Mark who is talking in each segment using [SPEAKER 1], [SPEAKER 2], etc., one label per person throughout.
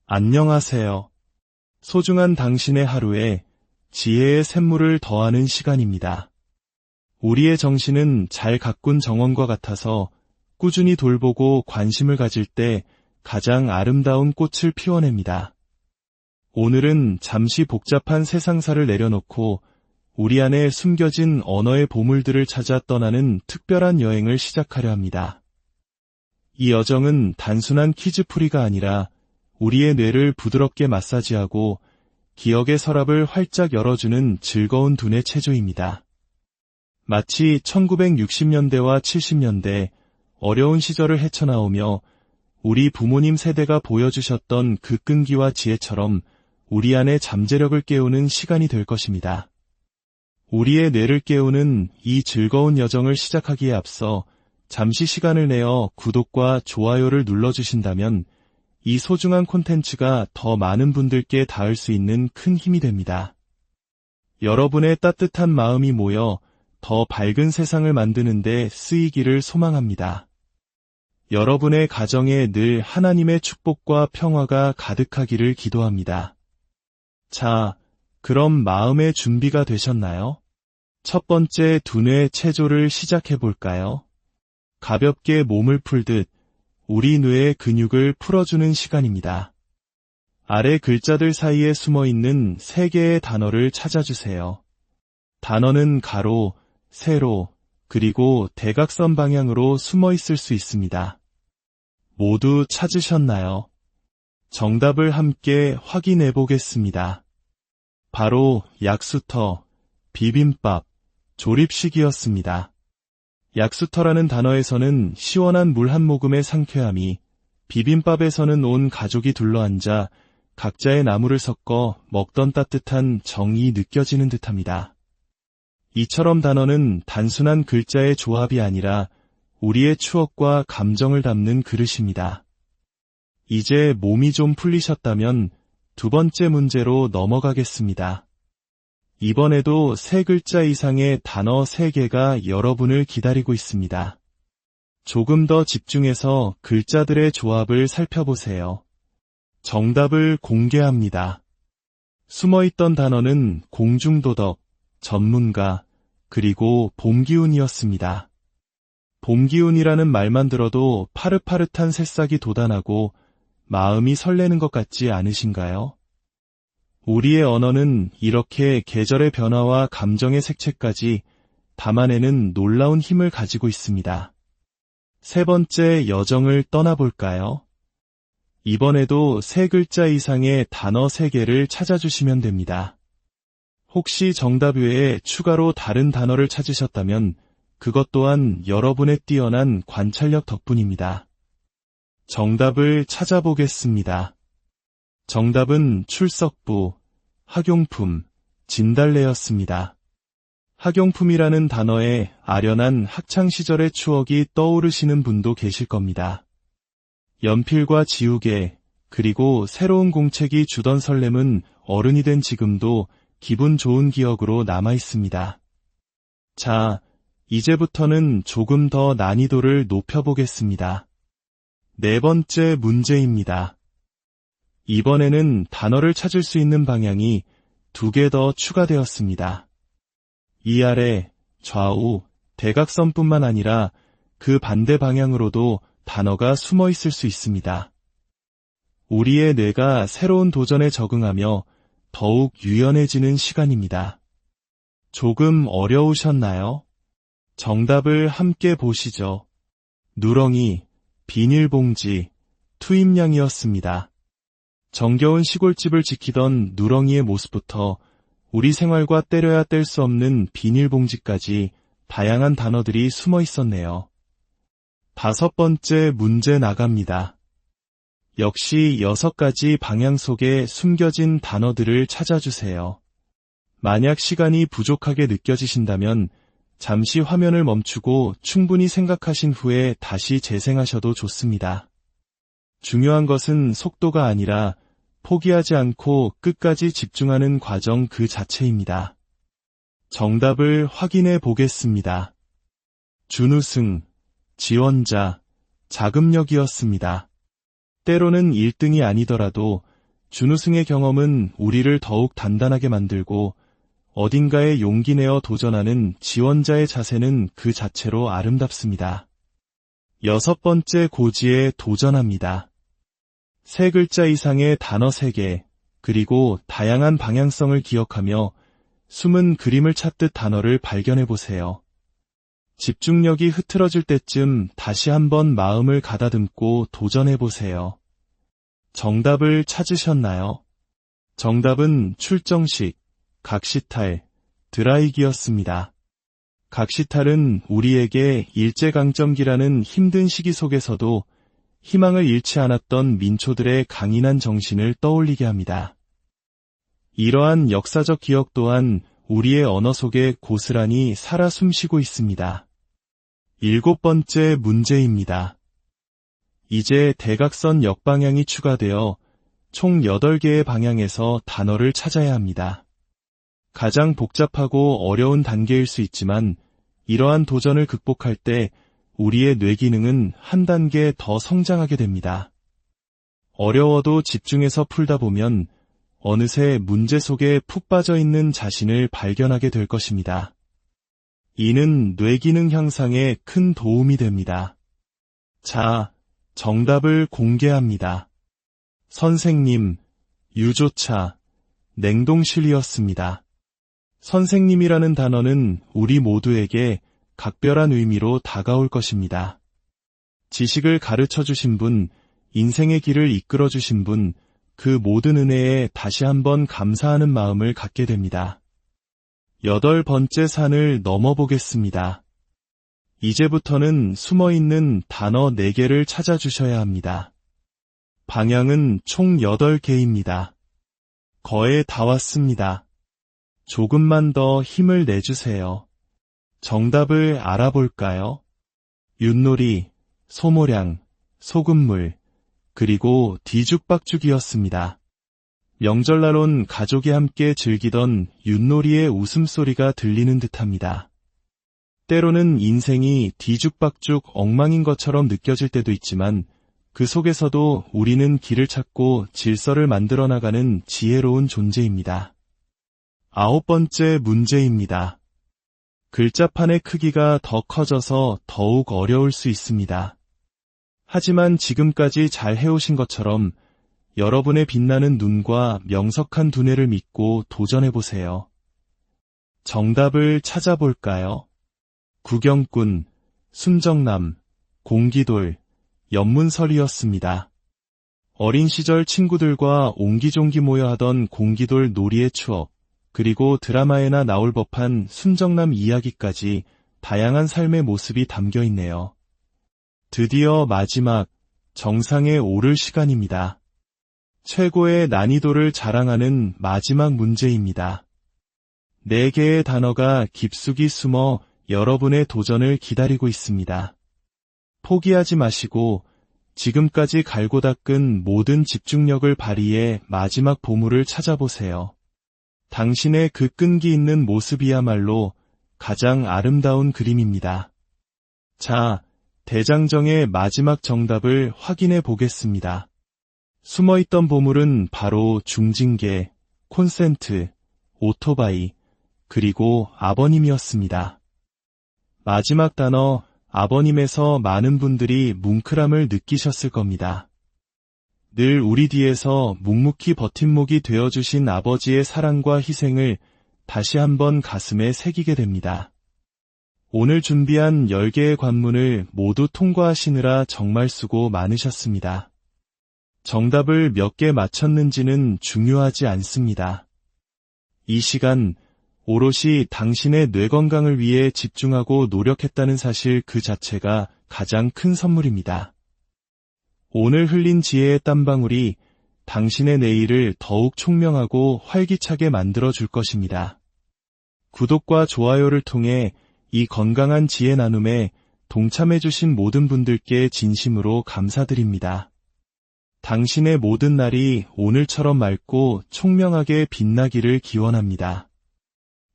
[SPEAKER 1] 안녕하세요. 소중한 당신의 하루에 지혜의 샘물을 더하는 시간입니다. 우리의 정신은 잘 가꾼 정원과 같아서 꾸준히 돌보고 관심을 가질 때 가장 아름다운 꽃을 피워냅니다. 오늘은 잠시 복잡한 세상사를 내려놓고 우리 안에 숨겨진 언어의 보물들을 찾아 떠나는 특별한 여행을 시작하려 합니다. 이 여정은 단순한 퀴즈풀이가 아니라 우리의 뇌를 부드럽게 마사지하고 기억의 서랍을 활짝 열어주는 즐거운 두뇌 체조입니다. 마치 1960년대와 70년대 어려운 시절을 헤쳐나오며 우리 부모님 세대가 보여주셨던 그 끈기와 지혜처럼 우리 안의 잠재력을 깨우는 시간이 될 것입니다. 우리의 뇌를 깨우는 이 즐거운 여정을 시작하기에 앞서 잠시 시간을 내어 구독과 좋아요를 눌러주신다면 이 소중한 콘텐츠가 더 많은 분들께 닿을 수 있는 큰 힘이 됩니다. 여러분의 따뜻한 마음이 모여 더 밝은 세상을 만드는 데 쓰이기를 소망합니다. 여러분의 가정에 늘 하나님의 축복과 평화가 가득하기를 기도합니다. 자, 그럼 마음의 준비가 되셨나요? 첫 번째 두뇌 체조를 시작해 볼까요? 가볍게 몸을 풀듯 우리 뇌의 근육을 풀어주는 시간입니다. 아래 글자들 사이에 숨어있는 3개의 단어를 찾아주세요. 단어는 가로, 세로, 그리고 대각선 방향으로 숨어있을 수 있습니다. 모두 찾으셨나요? 정답을 함께 확인해 보겠습니다. 바로 약수터, 비빔밥, 조립식이었습니다. 약수터라는 단어에서는 시원한 물 한 모금의 상쾌함이, 비빔밥에서는 온 가족이 둘러앉아 각자의 나물을 섞어 먹던 따뜻한 정이 느껴지는 듯합니다. 이처럼 단어는 단순한 글자의 조합이 아니라 우리의 추억과 감정을 담는 그릇입니다. 이제 몸이 좀 풀리셨다면 두 번째 문제로 넘어가겠습니다. 이번에도 3글자 이상의 단어 3개가 여러분을 기다리고 있습니다. 조금 더 집중해서 글자들의 조합을 살펴보세요. 정답을 공개합니다. 숨어있던 단어는 공중도덕, 전문가, 그리고 봄기운이었습니다. 봄기운이라는 말만 들어도 파릇파릇한 새싹이 돋아나고 마음이 설레는 것 같지 않으신가요? 우리의 언어는 이렇게 계절의 변화와 감정의 색채까지 담아내는 놀라운 힘을 가지고 있습니다. 세 번째 여정을 떠나볼까요? 이번에도 3글자 이상의 단어 3개를 찾아주시면 됩니다. 혹시 정답 외에 추가로 다른 단어를 찾으셨다면 그것 또한 여러분의 뛰어난 관찰력 덕분입니다. 정답을 찾아보겠습니다. 정답은 출석부, 학용품, 진달래였습니다. 학용품이라는 단어에 아련한 학창시절의 추억이 떠오르시는 분도 계실 겁니다. 연필과 지우개, 그리고 새로운 공책이 주던 설렘은 어른이 된 지금도 기분 좋은 기억으로 남아있습니다. 자, 이제부터는 조금 더 난이도를 높여보겠습니다. 4번째 문제입니다. 이번에는 단어를 찾을 수 있는 방향이 2개 더 추가되었습니다. 이 아래 좌우 대각선뿐만 아니라 그 반대 방향으로도 단어가 숨어 있을 수 있습니다. 우리의 뇌가 새로운 도전에 적응하며 더욱 유연해지는 시간입니다. 조금 어려우셨나요? 정답을 함께 보시죠. 누렁이, 비닐봉지, 투입량이었습니다. 정겨운 시골집을 지키던 누렁이의 모습부터 우리 생활과 떼려야 뗄 수 없는 비닐봉지까지 다양한 단어들이 숨어 있었네요. 5번째 문제 나갑니다. 역시 6가지 방향 속에 숨겨진 단어들을 찾아주세요. 만약 시간이 부족하게 느껴지신다면 잠시 화면을 멈추고 충분히 생각하신 후에 다시 재생하셔도 좋습니다. 중요한 것은 속도가 아니라 포기하지 않고 끝까지 집중하는 과정 그 자체입니다. 정답을 확인해 보겠습니다. 준우승, 지원자, 자금력이었습니다. 때로는 1등이 아니더라도 준우승의 경험은 우리를 더욱 단단하게 만들고 어딘가에 용기 내어 도전하는 지원자의 자세는 그 자체로 아름답습니다. 6번째 고지에 도전합니다. 3글자 이상의 단어 3개, 그리고 다양한 방향성을 기억하며 숨은 그림을 찾듯 단어를 발견해보세요. 집중력이 흐트러질 때쯤 다시 한번 마음을 가다듬고 도전해보세요. 정답을 찾으셨나요? 정답은 출정식, 각시탈, 드라이기였습니다. 각시탈은 우리에게 일제강점기라는 힘든 시기 속에서도 희망을 잃지 않았던 민초들의 강인한 정신을 떠올리게 합니다. 이러한 역사적 기억 또한 우리의 언어 속에 고스란히 살아 숨쉬고 있습니다. 7번째 문제입니다. 이제 대각선 역방향이 추가되어 총 8개의 방향에서 단어를 찾아야 합니다. 가장 복잡하고 어려운 단계일 수 있지만 이러한 도전을 극복할 때 우리의 뇌기능은 한 단계 더 성장하게 됩니다. 어려워도 집중해서 풀다 보면 어느새 문제 속에 푹 빠져 있는 자신을 발견하게 될 것입니다. 이는 뇌기능 향상에 큰 도움이 됩니다. 자, 정답을 공개합니다. 선생님, 유조차, 냉동실이었습니다. 선생님이라는 단어는 우리 모두에게 각별한 의미로 다가올 것입니다. 지식을 가르쳐 주신 분, 인생의 길을 이끌어 주신 분, 그 모든 은혜에 다시 한번 감사하는 마음을 갖게 됩니다. 8번째 산을 넘어보겠습니다. 이제부터는 숨어있는 단어 4개를 찾아주셔야 합니다. 방향은 총 8개입니다. 거의 다 왔습니다. 조금만 더 힘을 내주세요. 정답을 알아볼까요? 윷놀이, 소모량, 소금물, 그리고 뒤죽박죽이었습니다. 명절날 온 가족이 함께 즐기던 윷놀이의 웃음소리가 들리는 듯합니다. 때로는 인생이 뒤죽박죽 엉망인 것처럼 느껴질 때도 있지만 그 속에서도 우리는 길을 찾고 질서를 만들어 나가는 지혜로운 존재입니다. 9번째 문제입니다. 글자판의 크기가 더 커져서 더욱 어려울 수 있습니다. 하지만 지금까지 잘 해오신 것처럼 여러분의 빛나는 눈과 명석한 두뇌를 믿고 도전해보세요. 정답을 찾아볼까요? 구경꾼, 순정남, 공기돌, 연문설이었습니다. 어린 시절 친구들과 옹기종기 모여 하던 공기돌 놀이의 추억, 그리고 드라마에나 나올 법한 순정남 이야기까지 다양한 삶의 모습이 담겨 있네요. 드디어 마지막 정상에 오를 시간입니다. 최고의 난이도를 자랑하는 마지막 문제입니다. 4개의 단어가 깊숙이 숨어 여러분의 도전을 기다리고 있습니다. 포기하지 마시고 지금까지 갈고 닦은 모든 집중력을 발휘해 마지막 보물을 찾아보세요. 당신의 그 끈기 있는 모습이야말로 가장 아름다운 그림입니다. 자, 대장정의 마지막 정답을 확인해 보겠습니다. 숨어있던 보물은 바로 중징계, 콘센트, 오토바이, 그리고 아버님이었습니다. 마지막 단어 아버님에서 많은 분들이 뭉클함을 느끼셨을 겁니다. 늘 우리 뒤에서 묵묵히 버팀목이 되어주신 아버지의 사랑과 희생을 다시 한번 가슴에 새기게 됩니다. 오늘 준비한 10개의 관문을 모두 통과하시느라 정말 수고 많으셨습니다. 정답을 몇 개 맞췄는지는 중요하지 않습니다. 이 시간 오롯이 당신의 뇌 건강을 위해 집중하고 노력했다는 사실 그 자체가 가장 큰 선물입니다. 오늘 흘린 지혜의 땀방울이 당신의 내일을 더욱 총명하고 활기차게 만들어줄 것입니다. 구독과 좋아요를 통해 이 건강한 지혜 나눔에 동참해주신 모든 분들께 진심으로 감사드립니다. 당신의 모든 날이 오늘처럼 맑고 총명하게 빛나기를 기원합니다.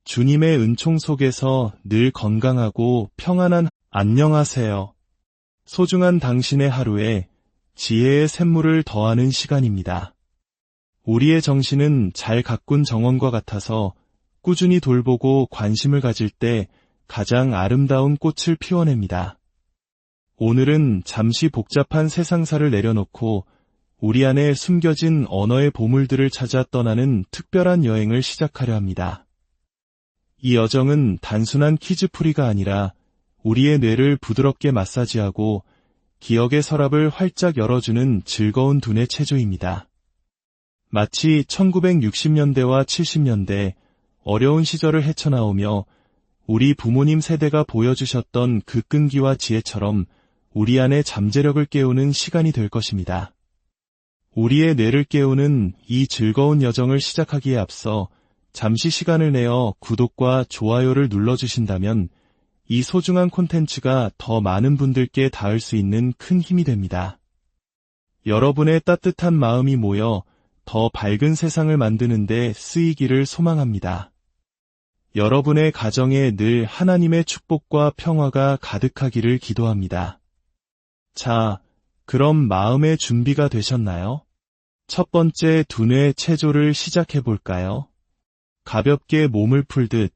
[SPEAKER 1] 주님의 은총 속에서 늘 건강하고 평안한 안녕하세요. 소중한 당신의 하루에 지혜의 샘물을 더하는 시간입니다. 우리의 정신은 잘 가꾼 정원과 같아서 꾸준히 돌보고 관심을 가질 때 가장 아름다운 꽃을 피워냅니다. 오늘은 잠시 복잡한 세상사를 내려놓고 우리 안에 숨겨진 언어의 보물들을 찾아 떠나는 특별한 여행을 시작하려 합니다. 이 여정은 단순한 퀴즈풀이가 아니라 우리의 뇌를 부드럽게 마사지하고 기억의 서랍을 활짝 열어주는 즐거운 두뇌 체조입니다. 마치 1960년대와 70년대 어려운 시절을 헤쳐나오며 우리 부모님 세대가 보여주셨던 그 끈기와 지혜처럼 우리 안의 잠재력을 깨우는 시간이 될 것입니다. 우리의 뇌를 깨우는 이 즐거운 여정을 시작하기에 앞서 잠시 시간을 내어 구독과 좋아요를 눌러주신다면 이 소중한 콘텐츠가 더 많은 분들께 닿을 수 있는 큰 힘이 됩니다. 여러분의 따뜻한 마음이 모여 더 밝은 세상을 만드는 데 쓰이기를 소망합니다. 여러분의 가정에 늘 하나님의 축복과 평화가 가득하기를 기도합니다. 자, 그럼 마음의 준비가 되셨나요? 첫 번째 두뇌 체조를 시작해 볼까요? 가볍게 몸을 풀듯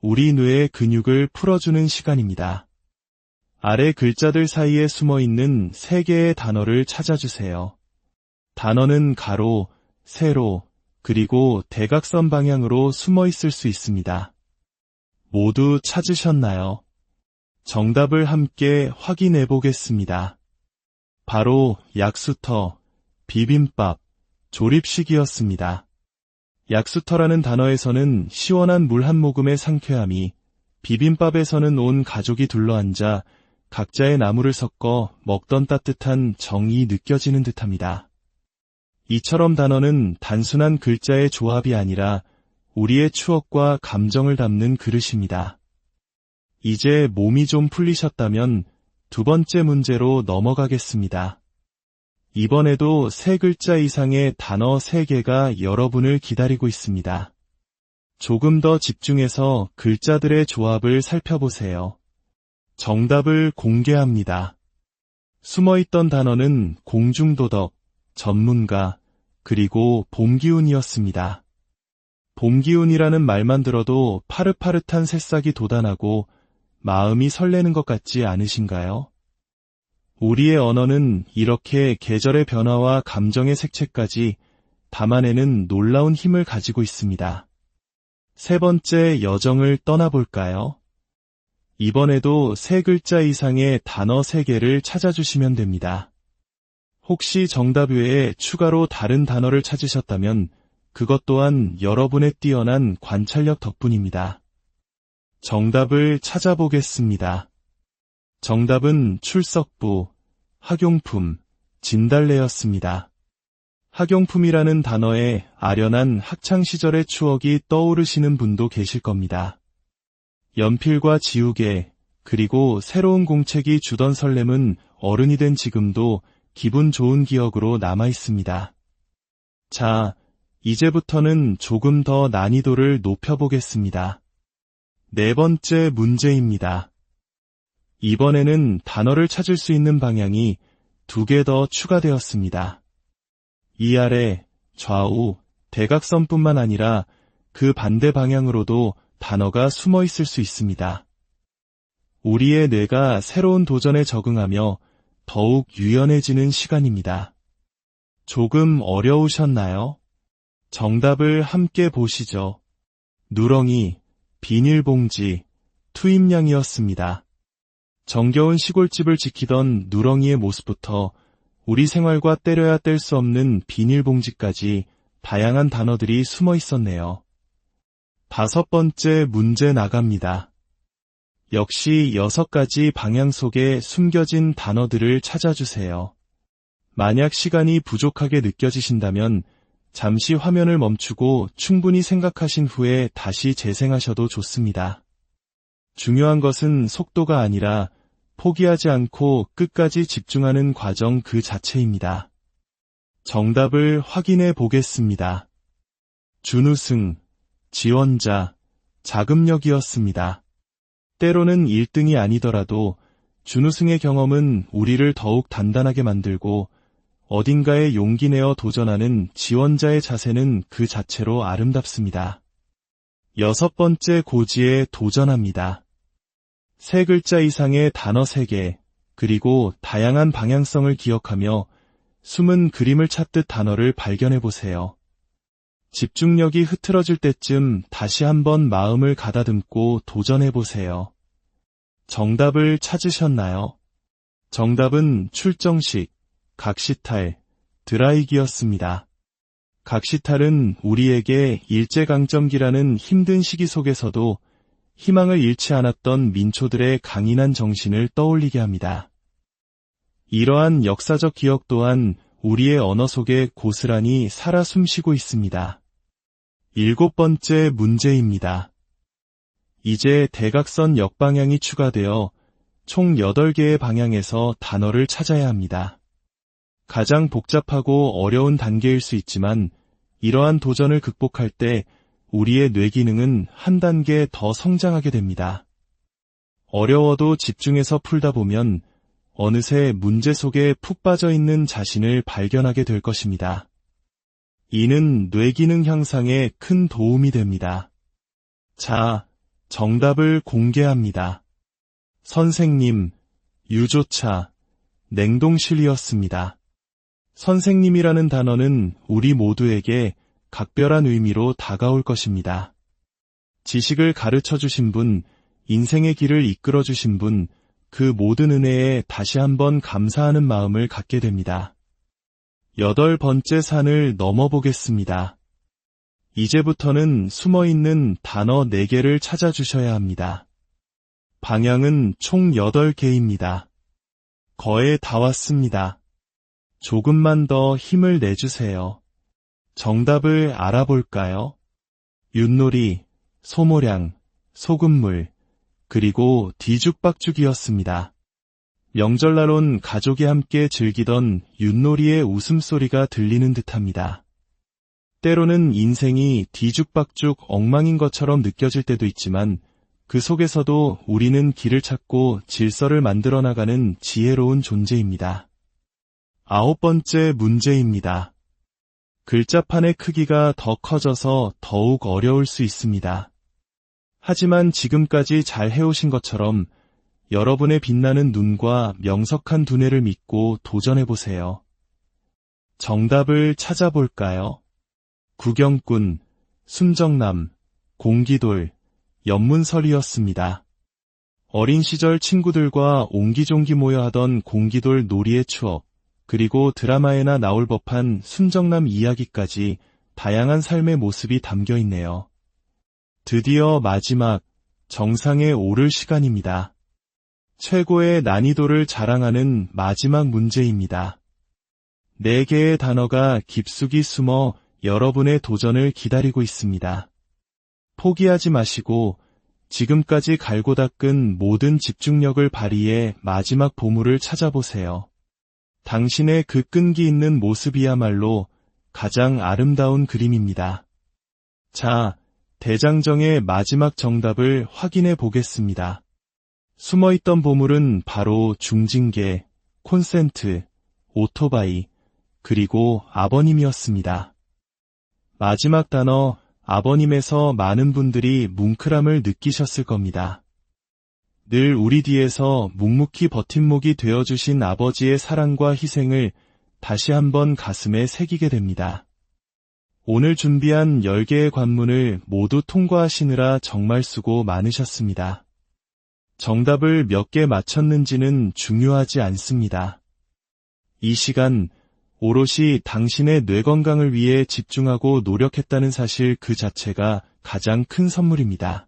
[SPEAKER 1] 우리 뇌의 근육을 풀어주는 시간입니다. 아래 글자들 사이에 숨어있는 3개의 단어를 찾아주세요. 단어는 가로, 세로, 그리고 대각선 방향으로 숨어 있을 수 있습니다. 모두 찾으셨나요? 정답을 함께 확인해 보겠습니다. 바로 약수터, 비빔밥, 조립식이었습니다. 약수터라는 단어에서는 시원한 물 한 모금의 상쾌함이, 비빔밥에서는 온 가족이 둘러앉아 각자의 나물을 섞어 먹던 따뜻한 정이 느껴지는 듯합니다. 이처럼 단어는 단순한 글자의 조합이 아니라 우리의 추억과 감정을 담는 그릇입니다. 이제 몸이 좀 풀리셨다면 두 번째 문제로 넘어가겠습니다. 이번에도 3글자 이상의 단어 3개가 여러분을 기다리고 있습니다. 조금 더 집중해서 글자들의 조합을 살펴보세요. 정답을 공개합니다. 숨어있던 단어는 공중도덕, 전문가, 그리고 봄기운이었습니다. 봄기운이라는 말만 들어도 파릇파릇한 새싹이 돋아나고 마음이 설레는 것 같지 않으신가요? 우리의 언어는 이렇게 계절의 변화와 감정의 색채까지 담아내는 놀라운 힘을 가지고 있습니다. 세 번째 여정을 떠나볼까요? 이번에도 3글자 이상의 단어 3개를 찾아주시면 됩니다. 혹시 정답 외에 추가로 다른 단어를 찾으셨다면 그것 또한 여러분의 뛰어난 관찰력 덕분입니다. 정답을 찾아보겠습니다. 정답은 출석부, 학용품, 진달래였습니다. 학용품이라는 단어에 아련한 학창시절의 추억이 떠오르시는 분도 계실 겁니다. 연필과 지우개, 그리고 새로운 공책이 주던 설렘은 어른이 된 지금도 기분 좋은 기억으로 남아 있습니다. 자, 이제부터는 조금 더 난이도를 높여보겠습니다. 4번째 문제입니다. 이번에는 단어를 찾을 수 있는 방향이 2개 더 추가되었습니다. 이 아래 좌우 대각선뿐만 아니라 그 반대 방향으로도 단어가 숨어 있을 수 있습니다. 우리의 뇌가 새로운 도전에 적응하며 더욱 유연해지는 시간입니다. 조금 어려우셨나요? 정답을 함께 보시죠. 누렁이, 비닐봉지, 투입량이었습니다. 정겨운 시골집을 지키던 누렁이의 모습부터 우리 생활과 떼려야 뗄 수 없는 비닐봉지까지 다양한 단어들이 숨어 있었네요. 5번째 문제 나갑니다. 역시 6가지 방향 속에 숨겨진 단어들을 찾아주세요. 만약 시간이 부족하게 느껴지신다면 잠시 화면을 멈추고 충분히 생각하신 후에 다시 재생하셔도 좋습니다. 중요한 것은 속도가 아니라 포기하지 않고 끝까지 집중하는 과정 그 자체입니다. 정답을 확인해 보겠습니다. 준우승, 지원자, 자금력이었습니다. 때로는 1등이 아니더라도 준우승의 경험은 우리를 더욱 단단하게 만들고 어딘가에 용기 내어 도전하는 지원자의 자세는 그 자체로 아름답습니다. 6번째 고지에 도전합니다. 3글자 이상의 단어 3개, 그리고 다양한 방향성을 기억하며 숨은 그림을 찾듯 단어를 발견해 보세요. 집중력이 흐트러질 때쯤 다시 한번 마음을 가다듬고 도전해 보세요. 정답을 찾으셨나요? 정답은 출정식, 각시탈, 드라이기였습니다. 각시탈은 우리에게 일제강점기라는 힘든 시기 속에서도 희망을 잃지 않았던 민초들의 강인한 정신을 떠올리게 합니다. 이러한 역사적 기억 또한 우리의 언어 속에 고스란히 살아 숨쉬고 있습니다. 7번째 문제입니다. 이제 대각선 역방향이 추가되어 총 8개의 방향에서 단어를 찾아야 합니다. 가장 복잡하고 어려운 단계일 수 있지만 이러한 도전을 극복할 때 우리의 뇌기능은 한 단계 더 성장하게 됩니다. 어려워도 집중해서 풀다 보면 어느새 문제 속에 푹 빠져 있는 자신을 발견하게 될 것입니다. 이는 뇌기능 향상에 큰 도움이 됩니다. 자, 정답을 공개합니다. 선생님, 유조차, 냉동실이었습니다. 선생님이라는 단어는 우리 모두에게 각별한 의미로 다가올 것입니다. 지식을 가르쳐 주신 분, 인생의 길을 이끌어 주신 분, 그 모든 은혜에 다시 한번 감사하는 마음을 갖게 됩니다. 8번째 산을 넘어보겠습니다. 이제부터는 숨어있는 단어 4개를 찾아주셔야 합니다. 방향은 총 8개입니다. 거의 다 왔습니다. 조금만 더 힘을 내주세요. 정답을 알아볼까요? 윷놀이, 소모량, 소금물, 그리고 뒤죽박죽이었습니다. 명절날 온 가족이 함께 즐기던 윷놀이의 웃음소리가 들리는 듯합니다. 때로는 인생이 뒤죽박죽 엉망인 것처럼 느껴질 때도 있지만 그 속에서도 우리는 길을 찾고 질서를 만들어 나가는 지혜로운 존재입니다. 9번째 문제입니다. 글자판의 크기가 더 커져서 더욱 어려울 수 있습니다. 하지만 지금까지 잘 해오신 것처럼 여러분의 빛나는 눈과 명석한 두뇌를 믿고 도전해보세요. 정답을 찾아볼까요? 구경꾼, 순정남, 공기돌, 연문설이었습니다. 어린 시절 친구들과 옹기종기 모여 하던 공기돌 놀이의 추억, 그리고 드라마에나 나올 법한 순정남 이야기까지 다양한 삶의 모습이 담겨 있네요. 드디어 마지막 정상에 오를 시간입니다. 최고의 난이도를 자랑하는 마지막 문제입니다. 4개의 단어가 깊숙이 숨어 여러분의 도전을 기다리고 있습니다. 포기하지 마시고 지금까지 갈고 닦은 모든 집중력을 발휘해 마지막 보물을 찾아보세요. 당신의 그 끈기 있는 모습이야말로 가장 아름다운 그림입니다. 자, 대장정의 마지막 정답을 확인해 보겠습니다. 숨어있던 보물은 바로 중징계, 콘센트, 오토바이, 그리고 아버님이었습니다. 마지막 단어 아버님에서 많은 분들이 뭉클함을 느끼셨을 겁니다. 늘 우리 뒤에서 묵묵히 버팀목이 되어주신 아버지의 사랑과 희생을 다시 한번 가슴에 새기게 됩니다. 오늘 준비한 10개의 관문을 모두 통과하시느라 정말 수고 많으셨습니다. 정답을 몇 개 맞췄는지는 중요하지 않습니다. 이 시간 오롯이 당신의 뇌 건강을 위해 집중하고 노력했다는 사실 그 자체가 가장 큰 선물입니다.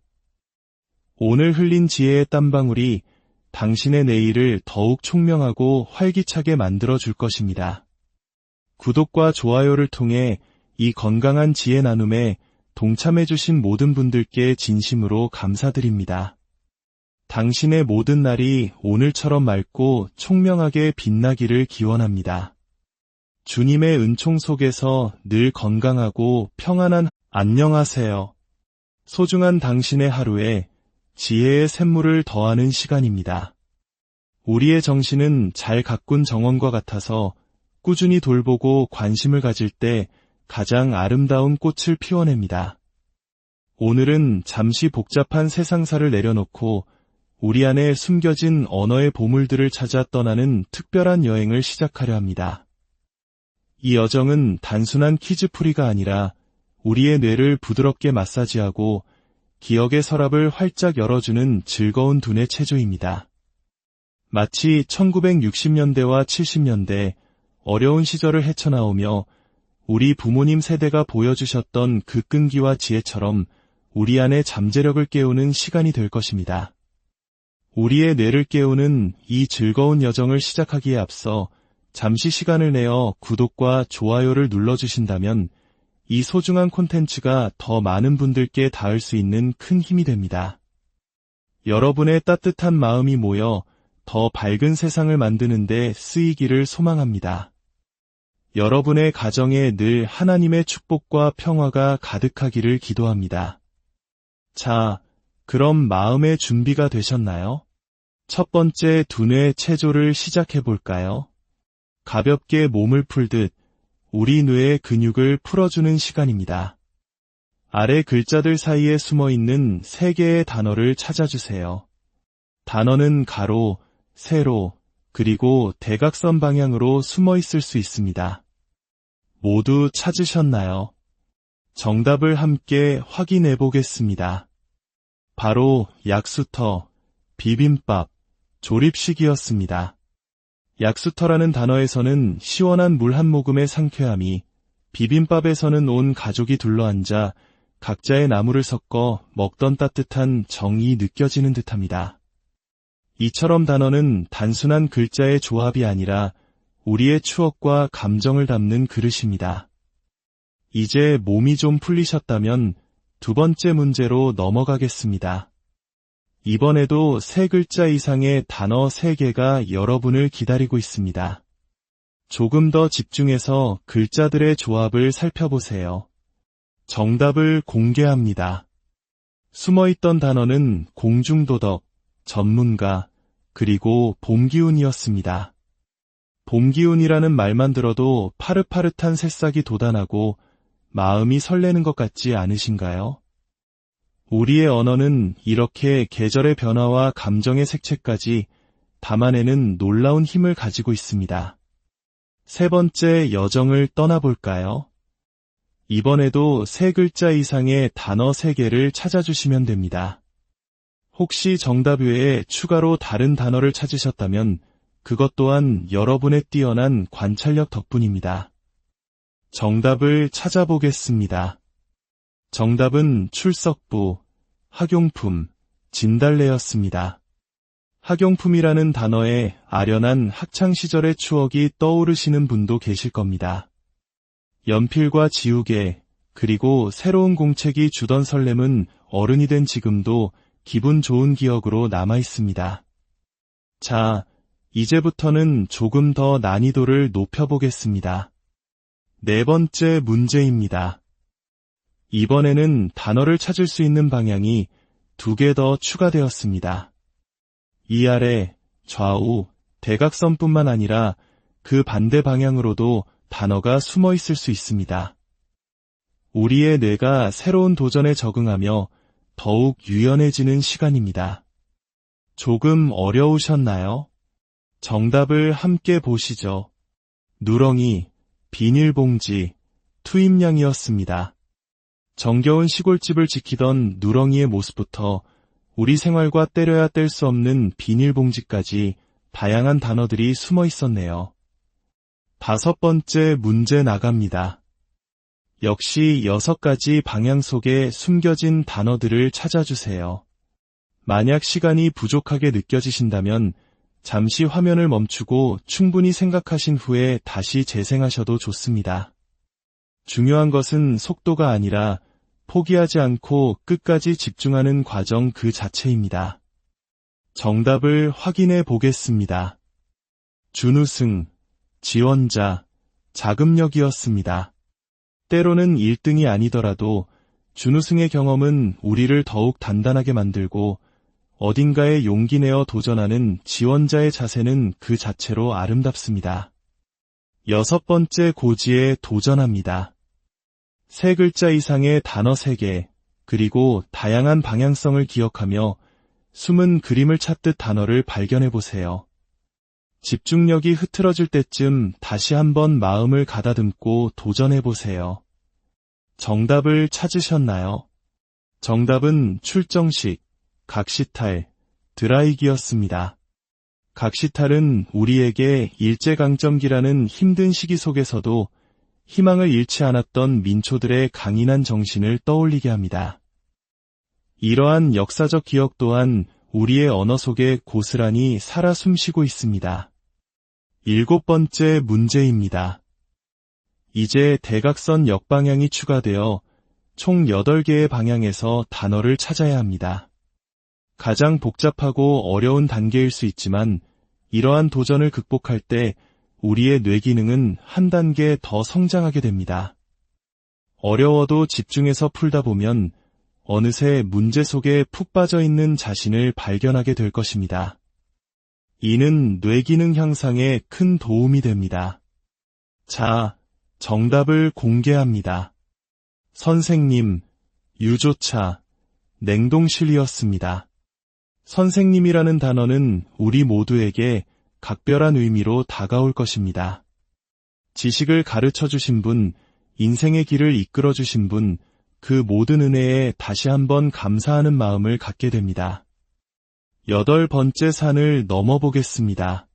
[SPEAKER 1] 오늘 흘린 지혜의 땀방울이 당신의 내일을 더욱 총명하고 활기차게 만들어 줄 것입니다. 구독과 좋아요를 통해 이 건강한 지혜 나눔에 동참해 주신 모든 분들께 진심으로 감사드립니다. 당신의 모든 날이 오늘처럼 맑고 총명하게 빛나기를 기원합니다. 주님의 은총 속에서 늘 건강하고 평안한 안녕하세요. 소중한 당신의 하루에 지혜의 샘물을 더하는 시간입니다. 우리의 정신은 잘 가꾼 정원과 같아서 꾸준히 돌보고 관심을 가질 때 가장 아름다운 꽃을 피워냅니다. 오늘은 잠시 복잡한 세상사를 내려놓고 우리 안에 숨겨진 언어의 보물들을 찾아 떠나는 특별한 여행을 시작하려 합니다. 이 여정은 단순한 퀴즈풀이가 아니라 우리의 뇌를 부드럽게 마사지하고 기억의 서랍을 활짝 열어주는 즐거운 두뇌 체조입니다. 마치 1960년대와 70년대 어려운 시절을 헤쳐나오며 우리 부모님 세대가 보여주셨던 그 끈기와 지혜처럼 우리 안의 잠재력을 깨우는 시간이 될 것입니다. 우리의 뇌를 깨우는 이 즐거운 여정을 시작하기에 앞서 잠시 시간을 내어 구독과 좋아요를 눌러주신다면 이 소중한 콘텐츠가 더 많은 분들께 닿을 수 있는 큰 힘이 됩니다. 여러분의 따뜻한 마음이 모여 더 밝은 세상을 만드는 데 쓰이기를 소망합니다. 여러분의 가정에 늘 하나님의 축복과 평화가 가득하기를 기도합니다. 자, 그럼 마음의 준비가 되셨나요? 첫 번째 두뇌 체조를 시작해 볼까요? 가볍게 몸을 풀듯 우리 뇌의 근육을 풀어주는 시간입니다. 아래 글자들 사이에 숨어있는 3개의 단어를 찾아주세요. 단어는 가로, 세로, 그리고 대각선 방향으로 숨어 있을 수 있습니다. 모두 찾으셨나요? 정답을 함께 확인해 보겠습니다. 바로 약수터, 비빔밥, 조립식이었습니다. 약수터라는 단어에서는 시원한 물 한 모금의 상쾌함이, 비빔밥에서는 온 가족이 둘러앉아 각자의 나물을 섞어 먹던 따뜻한 정이 느껴지는 듯합니다. 이처럼 단어는 단순한 글자의 조합이 아니라 우리의 추억과 감정을 담는 그릇입니다. 이제 몸이 좀 풀리셨다면 두 번째 문제로 넘어가겠습니다. 이번에도 3글자 이상의 단어 3개가 여러분을 기다리고 있습니다. 조금 더 집중해서 글자들의 조합을 살펴보세요. 정답을 공개합니다. 숨어있던 단어는 공중도덕, 전문가, 그리고 봄기운이었습니다. 봄기운이라는 말만 들어도 파릇파릇한 새싹이 돋아나고 마음이 설레는 것 같지 않으신가요? 우리의 언어는 이렇게 계절의 변화와 감정의 색채까지 담아내는 놀라운 힘을 가지고 있습니다. 세 번째 여정을 떠나볼까요? 이번에도 3글자 이상의 단어 3개를 찾아주시면 됩니다. 혹시 정답 외에 추가로 다른 단어를 찾으셨다면 그것 또한 여러분의 뛰어난 관찰력 덕분입니다. 정답을 찾아보겠습니다. 정답은 출석부, 학용품, 진달래였습니다. 학용품이라는 단어에 아련한 학창시절의 추억이 떠오르시는 분도 계실 겁니다. 연필과 지우개, 그리고 새로운 공책이 주던 설렘은 어른이 된 지금도 기분 좋은 기억으로 남아 있습니다. 자, 이제부터는 조금 더 난이도를 높여보겠습니다. 4번째 문제입니다. 이번에는 단어를 찾을 수 있는 방향이 2개 더 추가되었습니다. 이 아래, 좌우, 대각선뿐만 아니라 그 반대 방향으로도 단어가 숨어 있을 수 있습니다. 우리의 뇌가 새로운 도전에 적응하며 더욱 유연해지는 시간입니다. 조금 어려우셨나요? 정답을 함께 보시죠. 누렁이, 비닐봉지, 투입량이었습니다. 정겨운 시골집을 지키던 누렁이의 모습부터 우리 생활과 떼려야 뗄 수 없는 비닐봉지까지 다양한 단어들이 숨어 있었네요. 5번째 문제 나갑니다. 역시 6가지 방향 속에 숨겨진 단어들을 찾아주세요. 만약 시간이 부족하게 느껴지신다면 잠시 화면을 멈추고 충분히 생각하신 후에 다시 재생하셔도 좋습니다. 중요한 것은 속도가 아니라 포기하지 않고 끝까지 집중하는 과정 그 자체입니다. 정답을 확인해 보겠습니다. 준우승, 지원자, 자금력이었습니다. 때로는 1등이 아니더라도 준우승의 경험은 우리를 더욱 단단하게 만들고 어딘가에 용기 내어 도전하는 지원자의 자세는 그 자체로 아름답습니다. 6번째 고지에 도전합니다. 3글자 이상의 단어 3개, 그리고 다양한 방향성을 기억하며 숨은 그림을 찾듯 단어를 발견해 보세요. 집중력이 흐트러질 때쯤 다시 한번 마음을 가다듬고 도전해 보세요. 정답을 찾으셨나요? 정답은 출정식, 각시탈, 드라이기였습니다. 각시탈은 우리에게 일제강점기라는 힘든 시기 속에서도 희망을 잃지 않았던 민초들의 강인한 정신을 떠올리게 합니다. 이러한 역사적 기억 또한 우리의 언어 속에 고스란히 살아 숨쉬고 있습니다. 7번째 문제입니다. 이제 대각선 역방향이 추가되어 총 8개의 방향에서 단어를 찾아야 합니다. 가장 복잡하고 어려운 단계일 수 있지만 이러한 도전을 극복할 때 우리의 뇌기능은 한 단계 더 성장하게 됩니다. 어려워도 집중해서 풀다 보면 어느새 문제 속에 푹 빠져 있는 자신을 발견하게 될 것입니다. 이는 뇌기능 향상에 큰 도움이 됩니다. 자, 정답을 공개합니다. 선생님, 유조차, 냉동실이었습니다. 선생님이라는 단어는 우리 모두에게 각별한 의미로 다가올 것입니다. 지식을 가르쳐 주신 분, 인생의 길을 이끌어 주신 분, 그 모든 은혜에 다시 한번 감사하는 마음을 갖게 됩니다. 8번째 산을 넘어보겠습니다.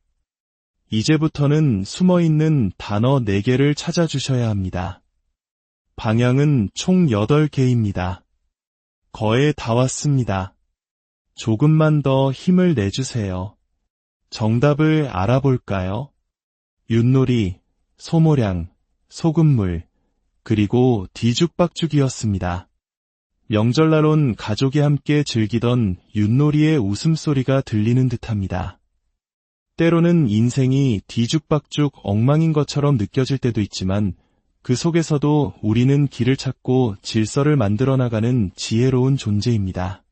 [SPEAKER 1] 이제부터는 숨어있는 단어 4개를 찾아주셔야 합니다. 방향은 총 8개입니다. 거의 다 왔습니다. 조금만 더 힘을 내주세요. 정답을 알아볼까요? 윷놀이, 소모량, 소금물, 그리고 뒤죽박죽이었습니다. 명절날 온 가족이 함께 즐기던 윷놀이의 웃음소리가 들리는 듯합니다. 때로는 인생이 뒤죽박죽 엉망인 것처럼 느껴질 때도 있지만 그 속에서도 우리는 길을 찾고 질서를 만들어 나가는 지혜로운 존재입니다.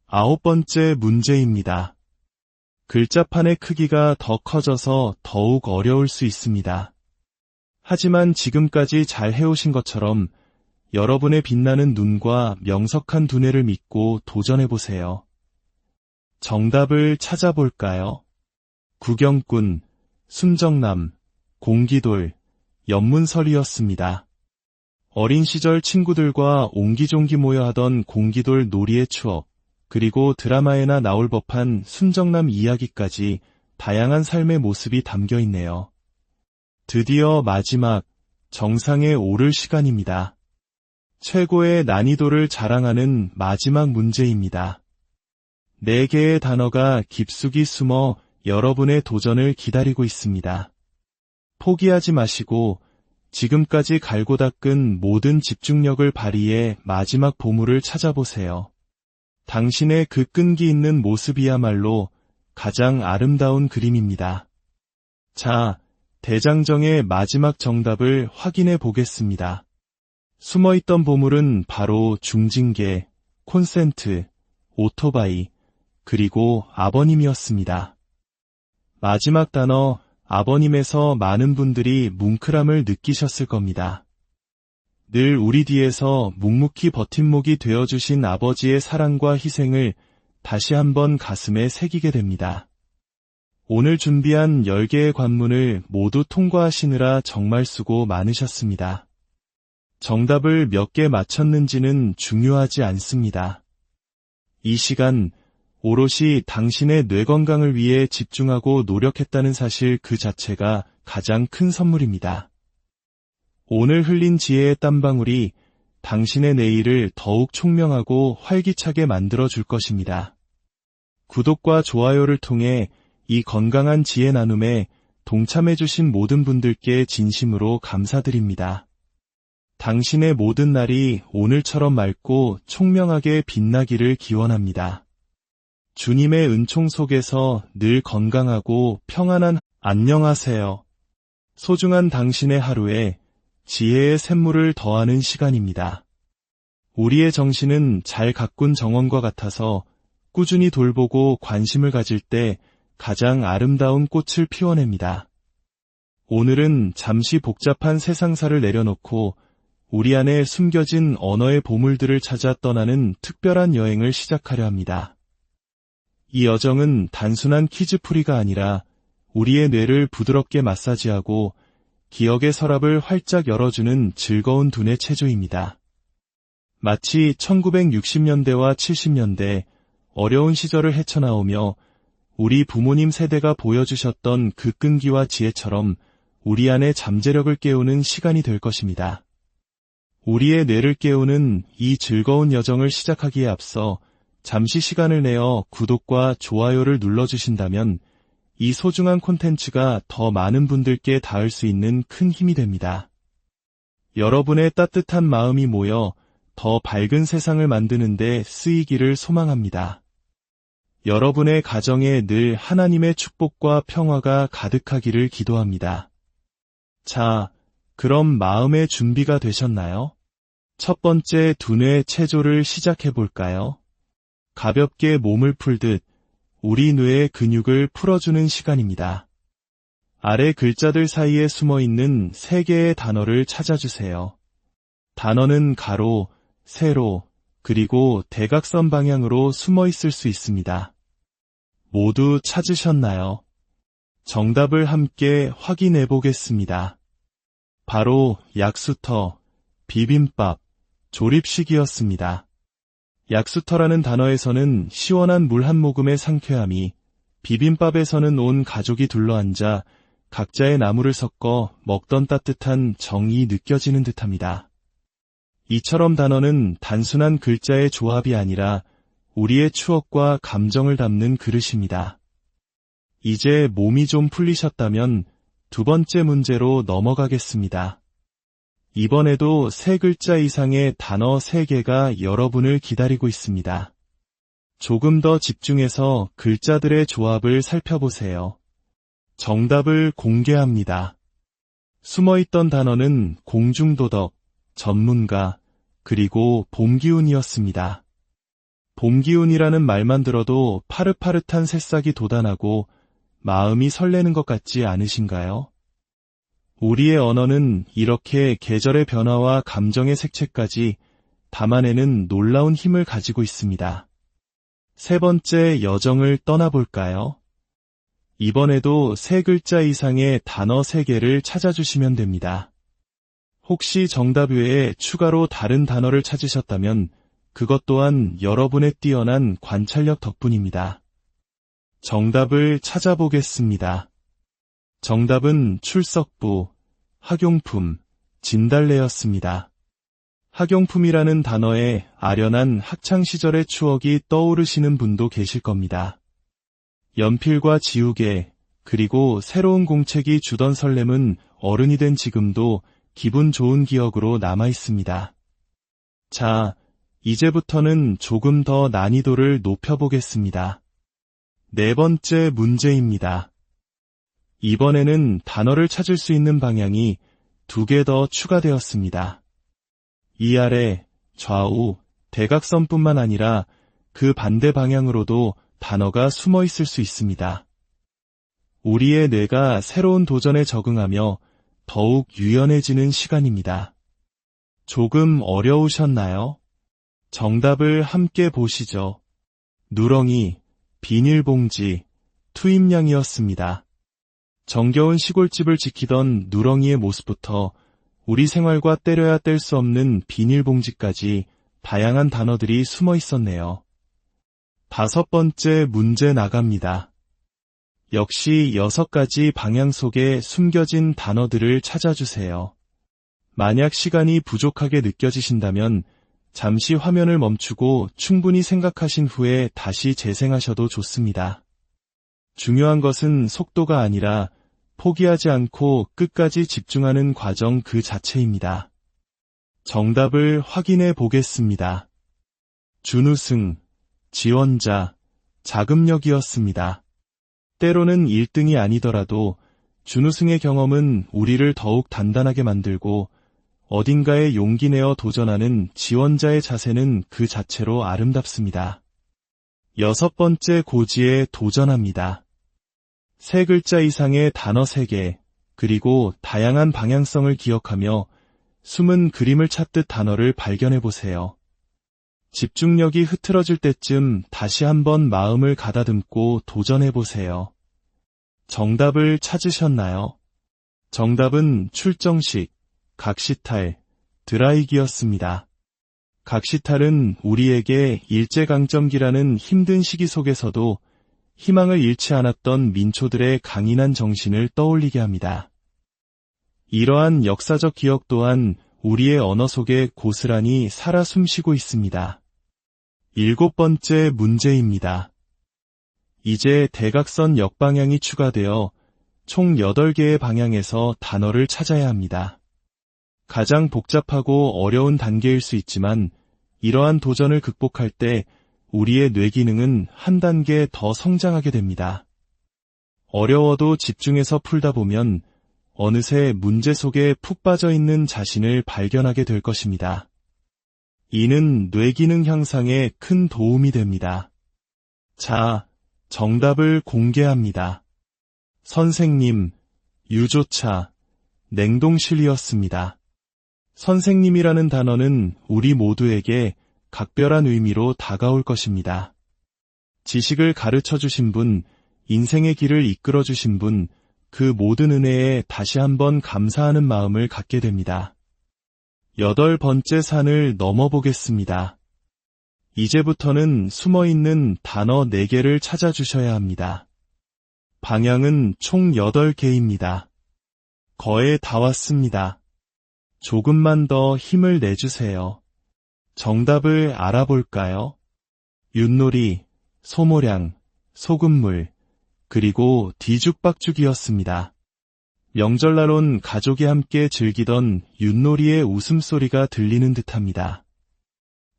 [SPEAKER 1] 9번째 문제입니다. 글자판의 크기가 더 커져서 더욱 어려울 수 있습니다. 하지만 지금까지 잘 해오신 것처럼 여러분의 빛나는 눈과 명석한 두뇌를 믿고 도전해보세요. 정답을 찾아볼까요? 구경꾼, 순정남, 공기돌, 연문설이었습니다. 어린 시절 친구들과 옹기종기 모여 하던 공기돌 놀이의 추억, 그리고 드라마에나 나올 법한 순정남 이야기까지 다양한 삶의 모습이 담겨 있네요. 드디어 마지막 정상에 오를 시간입니다. 최고의 난이도를 자랑하는 마지막 문제입니다. 4개의 단어가 깊숙이 숨어 여러분의 도전을 기다리고 있습니다. 포기하지 마시고 지금까지 갈고 닦은 모든 집중력을 발휘해 마지막 보물을 찾아보세요. 당신의 그 끈기 있는 모습이야말로 가장 아름다운 그림입니다. 자, 대장정의 마지막 정답을 확인해 보겠습니다. 숨어있던 보물은 바로 중징계, 콘센트, 오토바이, 그리고 아버님이었습니다. 마지막 단어 아버님에서 많은 분들이 뭉클함을 느끼셨을 겁니다. 늘 우리 뒤에서 묵묵히 버팀목이 되어주신 아버지의 사랑과 희생을 다시 한번 가슴에 새기게 됩니다. 오늘 준비한 10개의 관문을 모두 통과하시느라 정말 수고 많으셨습니다. 정답을 몇 개 맞췄는지는 중요하지 않습니다. 이 시간 오롯이 당신의 뇌 건강을 위해 집중하고 노력했다는 사실 그 자체가 가장 큰 선물입니다. 오늘 흘린 지혜의 땀방울이 당신의 내일을 더욱 총명하고 활기차게 만들어 줄 것입니다. 구독과 좋아요를 통해 이 건강한 지혜 나눔에 동참해 주신 모든 분들께 진심으로 감사드립니다. 당신의 모든 날이 오늘처럼 맑고 총명하게 빛나기를 기원합니다. 주님의 은총 속에서 늘 건강하고 평안한 안녕하세요. 소중한 당신의 하루에 지혜의 샘물을 더하는 시간입니다. 우리의 정신은 잘 가꾼 정원과 같아서 꾸준히 돌보고 관심을 가질 때 가장 아름다운 꽃을 피워냅니다. 오늘은 잠시 복잡한 세상사를 내려놓고 우리 안에 숨겨진 언어의 보물들을 찾아 떠나는 특별한 여행을 시작하려 합니다. 이 여정은 단순한 퀴즈풀이가 아니라 우리의 뇌를 부드럽게 마사지하고 기억의 서랍을 활짝 열어주는 즐거운 두뇌 체조입니다. 마치 1960년대와 70년대 어려운 시절을 헤쳐나오며 우리 부모님 세대가 보여주셨던 그 끈기와 지혜처럼 우리 안의 잠재력을 깨우는 시간이 될 것입니다. 우리의 뇌를 깨우는 이 즐거운 여정을 시작하기에 앞서 잠시 시간을 내어 구독과 좋아요를 눌러주신다면 이 소중한 콘텐츠가 더 많은 분들께 닿을 수 있는 큰 힘이 됩니다. 여러분의 따뜻한 마음이 모여 더 밝은 세상을 만드는 데 쓰이기를 소망합니다. 여러분의 가정에 늘 하나님의 축복과 평화가 가득하기를 기도합니다. 자, 그럼 마음의 준비가 되셨나요? 첫 번째 두뇌 체조를 시작해 볼까요? 가볍게 몸을 풀듯 우리 뇌의 근육을 풀어주는 시간입니다. 아래 글자들 사이에 숨어있는 3개의 단어를 찾아주세요. 단어는 가로, 세로, 그리고 대각선 방향으로 숨어 있을 수 있습니다. 모두 찾으셨나요? 정답을 함께 확인해 보겠습니다. 바로 약수터, 비빔밥, 조립식이었습니다. 약수터라는 단어에서는 시원한 물 한 모금의 상쾌함이, 비빔밥에서는 온 가족이 둘러앉아 각자의 나물을 섞어 먹던 따뜻한 정이 느껴지는 듯합니다. 이처럼 단어는 단순한 글자의 조합이 아니라 우리의 추억과 감정을 담는 그릇입니다. 이제 몸이 좀 풀리셨다면 두 번째 문제로 넘어가겠습니다. 이번에도 3글자 이상의 단어 3개가 여러분을 기다리고 있습니다. 조금 더 집중해서 글자들의 조합을 살펴보세요. 정답을 공개합니다. 숨어있던 단어는 공중도덕, 전문가, 그리고 봄기운이었습니다. 봄기운이라는 말만 들어도 파릇파릇한 새싹이 돋아나고 마음이 설레는 것 같지 않으신가요? 우리의 언어는 이렇게 계절의 변화와 감정의 색채까지 담아내는 놀라운 힘을 가지고 있습니다. 세 번째 여정을 떠나볼까요? 이번에도 3글자 이상의 단어 3개를 찾아주시면 됩니다. 혹시 정답 외에 추가로 다른 단어를 찾으셨다면 그것 또한 여러분의 뛰어난 관찰력 덕분입니다. 정답을 찾아보겠습니다. 정답은 출석부, 학용품, 진달래였습니다. 학용품이라는 단어에 아련한 학창시절의 추억이 떠오르시는 분도 계실 겁니다. 연필과 지우개, 그리고 새로운 공책이 주던 설렘은 어른이 된 지금도 기분 좋은 기억으로 남아 있습니다. 자, 이제부터는 조금 더 난이도를 높여보겠습니다. 4번째 문제입니다. 이번에는 단어를 찾을 수 있는 방향이 2개 더 추가되었습니다. 이 아래, 좌우, 대각선뿐만 아니라 그 반대 방향으로도 단어가 숨어 있을 수 있습니다. 우리의 뇌가 새로운 도전에 적응하며 더욱 유연해지는 시간입니다. 조금 어려우셨나요? 정답을 함께 보시죠. 누렁이, 비닐봉지, 투입량이었습니다. 정겨운 시골집을 지키던 누렁이의 모습부터 우리 생활과 떼려야 뗄 수 없는 비닐봉지까지 다양한 단어들이 숨어 있었네요. 5번째 문제 나갑니다. 역시 6가지 방향 속에 숨겨진 단어들을 찾아주세요. 만약 시간이 부족하게 느껴지신다면 잠시 화면을 멈추고 충분히 생각하신 후에 다시 재생하셔도 좋습니다. 중요한 것은 속도가 아니라 포기하지 않고 끝까지 집중하는 과정 그 자체입니다. 정답을 확인해 보겠습니다. 준우승, 지원자, 자금력이었습니다. 때로는 1등이 아니더라도 준우승의 경험은 우리를 더욱 단단하게 만들고 어딘가에 용기 내어 도전하는 지원자의 자세는 그 자체로 아름답습니다. 6번째 고지에 도전합니다. 3글자 이상의 단어 3개, 그리고 다양한 방향성을 기억하며 숨은 그림을 찾듯 단어를 발견해 보세요. 집중력이 흐트러질 때쯤 다시 한번 마음을 가다듬고 도전해 보세요. 정답을 찾으셨나요? 정답은 출정식, 각시탈, 드라이기였습니다. 각시탈은 우리에게 일제강점기라는 힘든 시기 속에서도 희망을 잃지 않았던 민초들의 강인한 정신을 떠올리게 합니다. 이러한 역사적 기억 또한 우리의 언어 속에 고스란히 살아 숨쉬고 있습니다. 7번째 문제입니다. 이제 대각선 역방향이 추가되어 총 8개의 방향에서 단어를 찾아야 합니다. 가장 복잡하고 어려운 단계일 수 있지만 이러한 도전을 극복할 때 우리의 뇌 기능은 한 단계 더 성장하게 됩니다. 어려워도 집중해서 풀다 보면 어느새 문제 속에 푹 빠져 있는 자신을 발견하게 될 것입니다. 이는 뇌 기능 향상에 큰 도움이 됩니다. 자, 정답을 공개합니다. 선생님, 유조차, 냉동실이었습니다. 선생님이라는 단어는 우리 모두에게 각별한 의미로 다가올 것입니다. 지식을 가르쳐 주신 분, 인생의 길을 이끌어 주신 분, 그 모든 은혜에 다시 한번 감사하는 마음을 갖게 됩니다. 8번째 산을 넘어보겠습니다. 이제부터는 숨어있는 단어 4개를 찾아주셔야 합니다. 방향은 총 8개입니다. 거의 다 왔습니다. 조금만 더 힘을 내주세요. 정답을 알아볼까요? 윷놀이, 소모량, 소금물, 그리고 뒤죽박죽이었습니다. 명절날 온 가족이 함께 즐기던 윷놀이의 웃음소리가 들리는 듯합니다.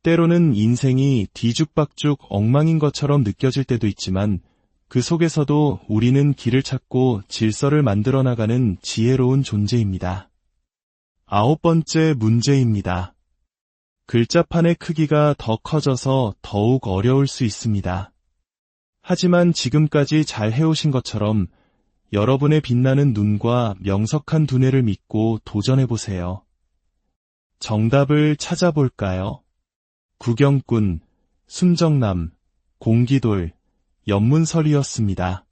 [SPEAKER 1] 때로는 인생이 뒤죽박죽 엉망인 것처럼 느껴질 때도 있지만 그 속에서도 우리는 길을 찾고 질서를 만들어 나가는 지혜로운 존재입니다. 9번째 문제입니다. 글자판의 크기가 더 커져서 더욱 어려울 수 있습니다. 하지만 지금까지 잘 해오신 것처럼 여러분의 빛나는 눈과 명석한 두뇌를 믿고 도전해보세요. 정답을 찾아볼까요? 구경꾼, 순정남, 공기돌, 연문설이었습니다.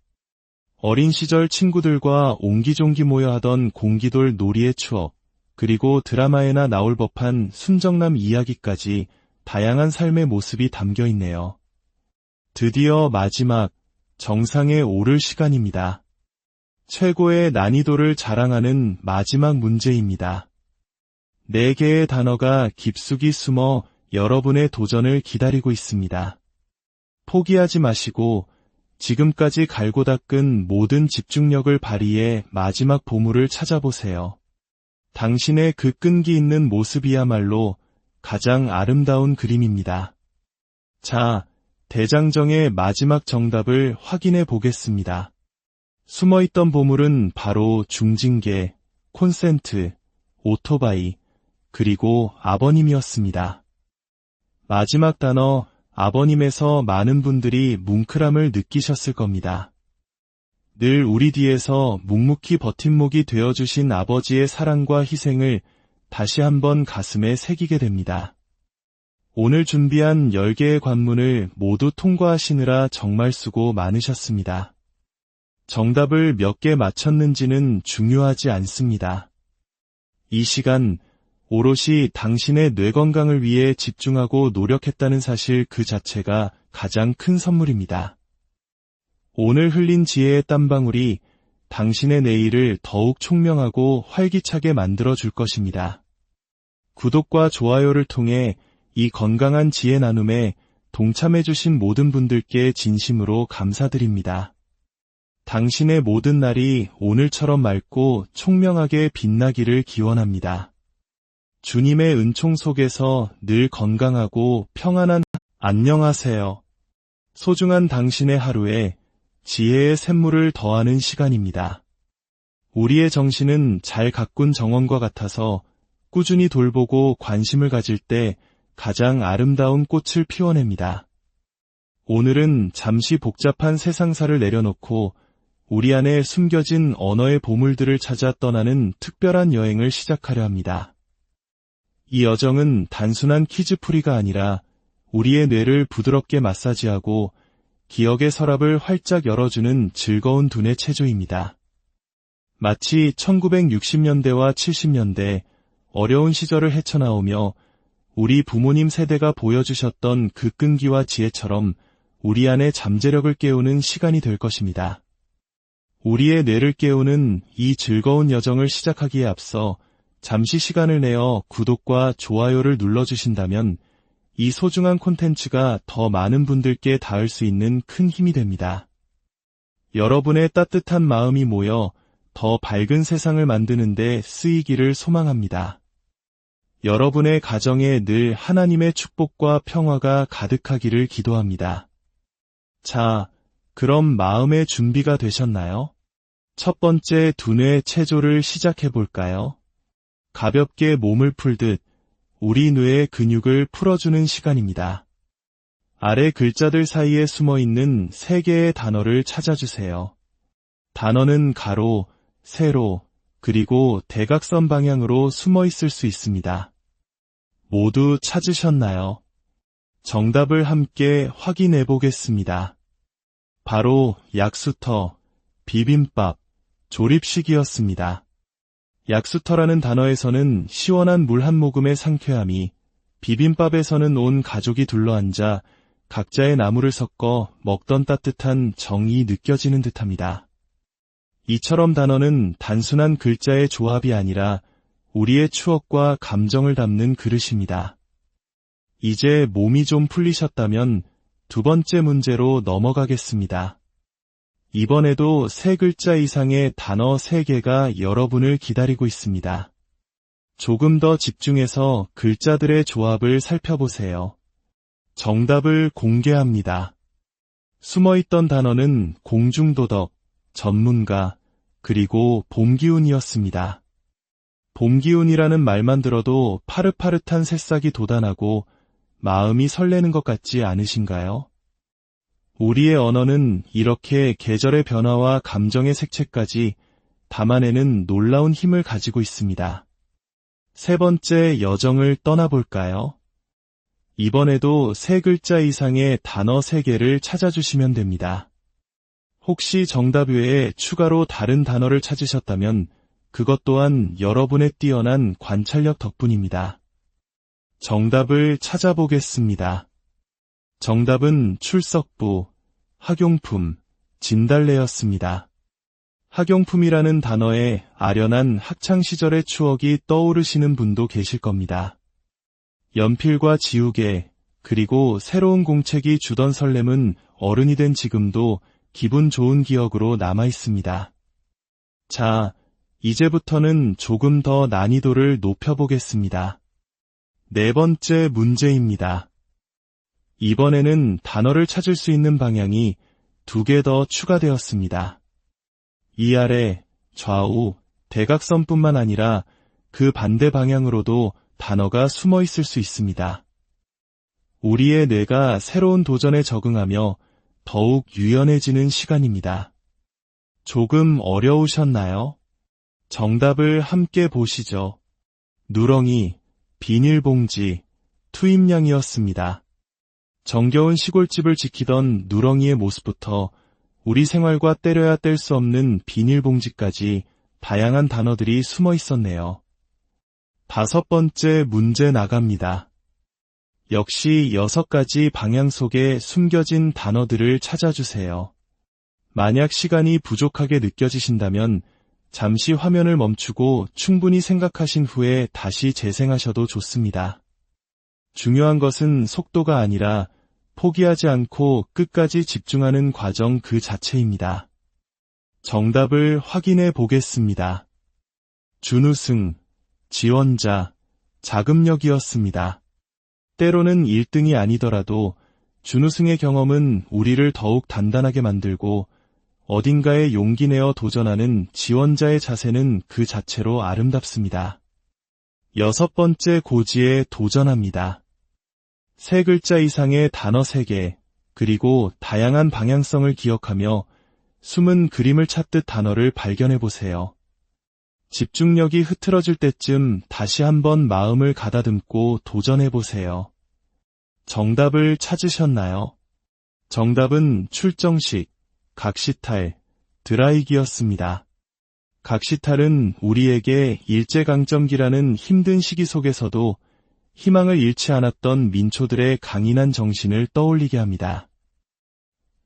[SPEAKER 1] 어린 시절 친구들과 옹기종기 모여 하던 공기돌 놀이의 추억, 그리고 드라마에나 나올 법한 순정남 이야기까지 다양한 삶의 모습이 담겨 있네요. 드디어 마지막 정상에 오를 시간입니다. 최고의 난이도를 자랑하는 마지막 문제입니다. 4개의 단어가 깊숙이 숨어 여러분의 도전을 기다리고 있습니다. 포기하지 마시고 지금까지 갈고 닦은 모든 집중력을 발휘해 마지막 보물을 찾아보세요. 당신의 그 끈기 있는 모습이야말로 가장 아름다운 그림입니다. 자, 대장정의 마지막 정답을 확인해 보겠습니다. 숨어있던 보물은 바로 중징계, 콘센트, 오토바이, 그리고 아버님이었습니다. 마지막 단어 아버님에서 많은 분들이 뭉클함을 느끼셨을 겁니다. 늘 우리 뒤에서 묵묵히 버팀목이 되어주신 아버지의 사랑과 희생을 다시 한번 가슴에 새기게 됩니다. 오늘 준비한 10개의 관문을 모두 통과하시느라 정말 수고 많으셨습니다. 정답을 몇 개 맞췄는지는 중요하지 않습니다. 이 시간 오롯이 당신의 뇌 건강을 위해 집중하고 노력했다는 사실 그 자체가 가장 큰 선물입니다. 오늘 흘린 지혜의 땀방울이 당신의 내일을 더욱 총명하고 활기차게 만들어줄 것입니다. 구독과 좋아요를 통해 이 건강한 지혜 나눔에 동참해주신 모든 분들께 진심으로 감사드립니다. 당신의 모든 날이 오늘처럼 맑고 총명하게 빛나기를 기원합니다. 주님의 은총 속에서 늘 건강하고 평안한 안녕하세요. 소중한 당신의 하루에 지혜의 샘물을 더하는 시간입니다. 우리의 정신은 잘 가꾼 정원과 같아서 꾸준히 돌보고 관심을 가질 때 가장 아름다운 꽃을 피워냅니다. 오늘은 잠시 복잡한 세상사를 내려놓고 우리 안에 숨겨진 언어의 보물들을 찾아 떠나는 특별한 여행을 시작하려 합니다. 이 여정은 단순한 퀴즈풀이가 아니라 우리의 뇌를 부드럽게 마사지하고 기억의 서랍을 활짝 열어주는 즐거운 두뇌 체조입니다. 마치 1960년대와 70년대 어려운 시절을 헤쳐나오며 우리 부모님 세대가 보여주셨던 그 끈기와 지혜처럼 우리 안의 잠재력을 깨우는 시간이 될 것입니다. 우리의 뇌를 깨우는 이 즐거운 여정을 시작하기에 앞서 잠시 시간을 내어 구독과 좋아요를 눌러주신다면 이 소중한 콘텐츠가 더 많은 분들께 닿을 수 있는 큰 힘이 됩니다. 여러분의 따뜻한 마음이 모여 더 밝은 세상을 만드는 데 쓰이기를 소망합니다. 여러분의 가정에 늘 하나님의 축복과 평화가 가득하기를 기도합니다. 자, 그럼 마음의 준비가 되셨나요? 첫 번째 두뇌 체조를 시작해 볼까요? 가볍게 몸을 풀듯 우리 뇌의 근육을 풀어주는 시간입니다. 아래 글자들 사이에 숨어있는 3개의 단어를 찾아주세요. 단어는 가로, 세로, 그리고 대각선 방향으로 숨어 있을 수 있습니다. 모두 찾으셨나요? 정답을 함께 확인해 보겠습니다. 바로 약수터, 비빔밥, 조립식이었습니다. 약수터라는 단어에서는 시원한 물 한 모금의 상쾌함이, 비빔밥에서는 온 가족이 둘러앉아 각자의 나무를 섞어 먹던 따뜻한 정이 느껴지는 듯합니다. 이처럼 단어는 단순한 글자의 조합이 아니라 우리의 추억과 감정을 담는 그릇입니다. 이제 몸이 좀 풀리셨다면 두 번째 문제로 넘어가겠습니다. 이번에도 3글자 이상의 단어 3개가 여러분을 기다리고 있습니다. 조금 더 집중해서 글자들의 조합을 살펴보세요. 정답을 공개합니다. 숨어있던 단어는 공중도덕, 전문가, 그리고 봄기운이었습니다. 봄기운이라는 말만 들어도 파릇파릇한 새싹이 돋아나고 마음이 설레는 것 같지 않으신가요? 우리의 언어는 이렇게 계절의 변화와 감정의 색채까지 담아내는 놀라운 힘을 가지고 있습니다. 세 번째 여정을 떠나볼까요? 이번에도 3글자 이상의 단어 3개를 찾아주시면 됩니다. 혹시 정답 외에 추가로 다른 단어를 찾으셨다면 그것 또한 여러분의 뛰어난 관찰력 덕분입니다. 정답을 찾아보겠습니다. 정답은 출석부, 학용품, 진달래였습니다. 학용품이라는 단어에 아련한 학창시절의 추억이 떠오르시는 분도 계실 겁니다. 연필과 지우개, 그리고 새로운 공책이 주던 설렘은 어른이 된 지금도 기분 좋은 기억으로 남아 있습니다. 자, 이제부터는 조금 더 난이도를 높여보겠습니다. 4번째 문제입니다. 이번에는 단어를 찾을 수 있는 방향이 2개 더 추가되었습니다. 이 아래 좌우 대각선뿐만 아니라 그 반대 방향으로도 단어가 숨어 있을 수 있습니다. 우리의 뇌가 새로운 도전에 적응하며 더욱 유연해지는 시간입니다. 조금 어려우셨나요? 정답을 함께 보시죠. 누렁이, 비닐봉지, 투입량이었습니다. 정겨운 시골집을 지키던 누렁이의 모습부터 우리 생활과 떼려야 뗄 수 없는 비닐봉지까지 다양한 단어들이 숨어 있었네요. 5번째 문제 나갑니다. 역시 6가지 방향 속에 숨겨진 단어들을 찾아주세요. 만약 시간이 부족하게 느껴지신다면 잠시 화면을 멈추고 충분히 생각하신 후에 다시 재생하셔도 좋습니다. 중요한 것은 속도가 아니라 포기하지 않고 끝까지 집중하는 과정 그 자체입니다. 정답을 확인해 보겠습니다. 준우승, 지원자, 자금력이었습니다. 때로는 1등이 아니더라도 준우승의 경험은 우리를 더욱 단단하게 만들고 어딘가에 용기 내어 도전하는 지원자의 자세는 그 자체로 아름답습니다. 6번째 고지에 도전합니다. 3글자 이상의 단어 3개, 그리고 다양한 방향성을 기억하며 숨은 그림을 찾듯 단어를 발견해 보세요. 집중력이 흐트러질 때쯤 다시 한번 마음을 가다듬고 도전해 보세요. 정답을 찾으셨나요? 정답은 출정식, 각시탈, 드라이기였습니다. 각시탈은 우리에게 일제강점기라는 힘든 시기 속에서도 희망을 잃지 않았던 민초들의 강인한 정신을 떠올리게 합니다.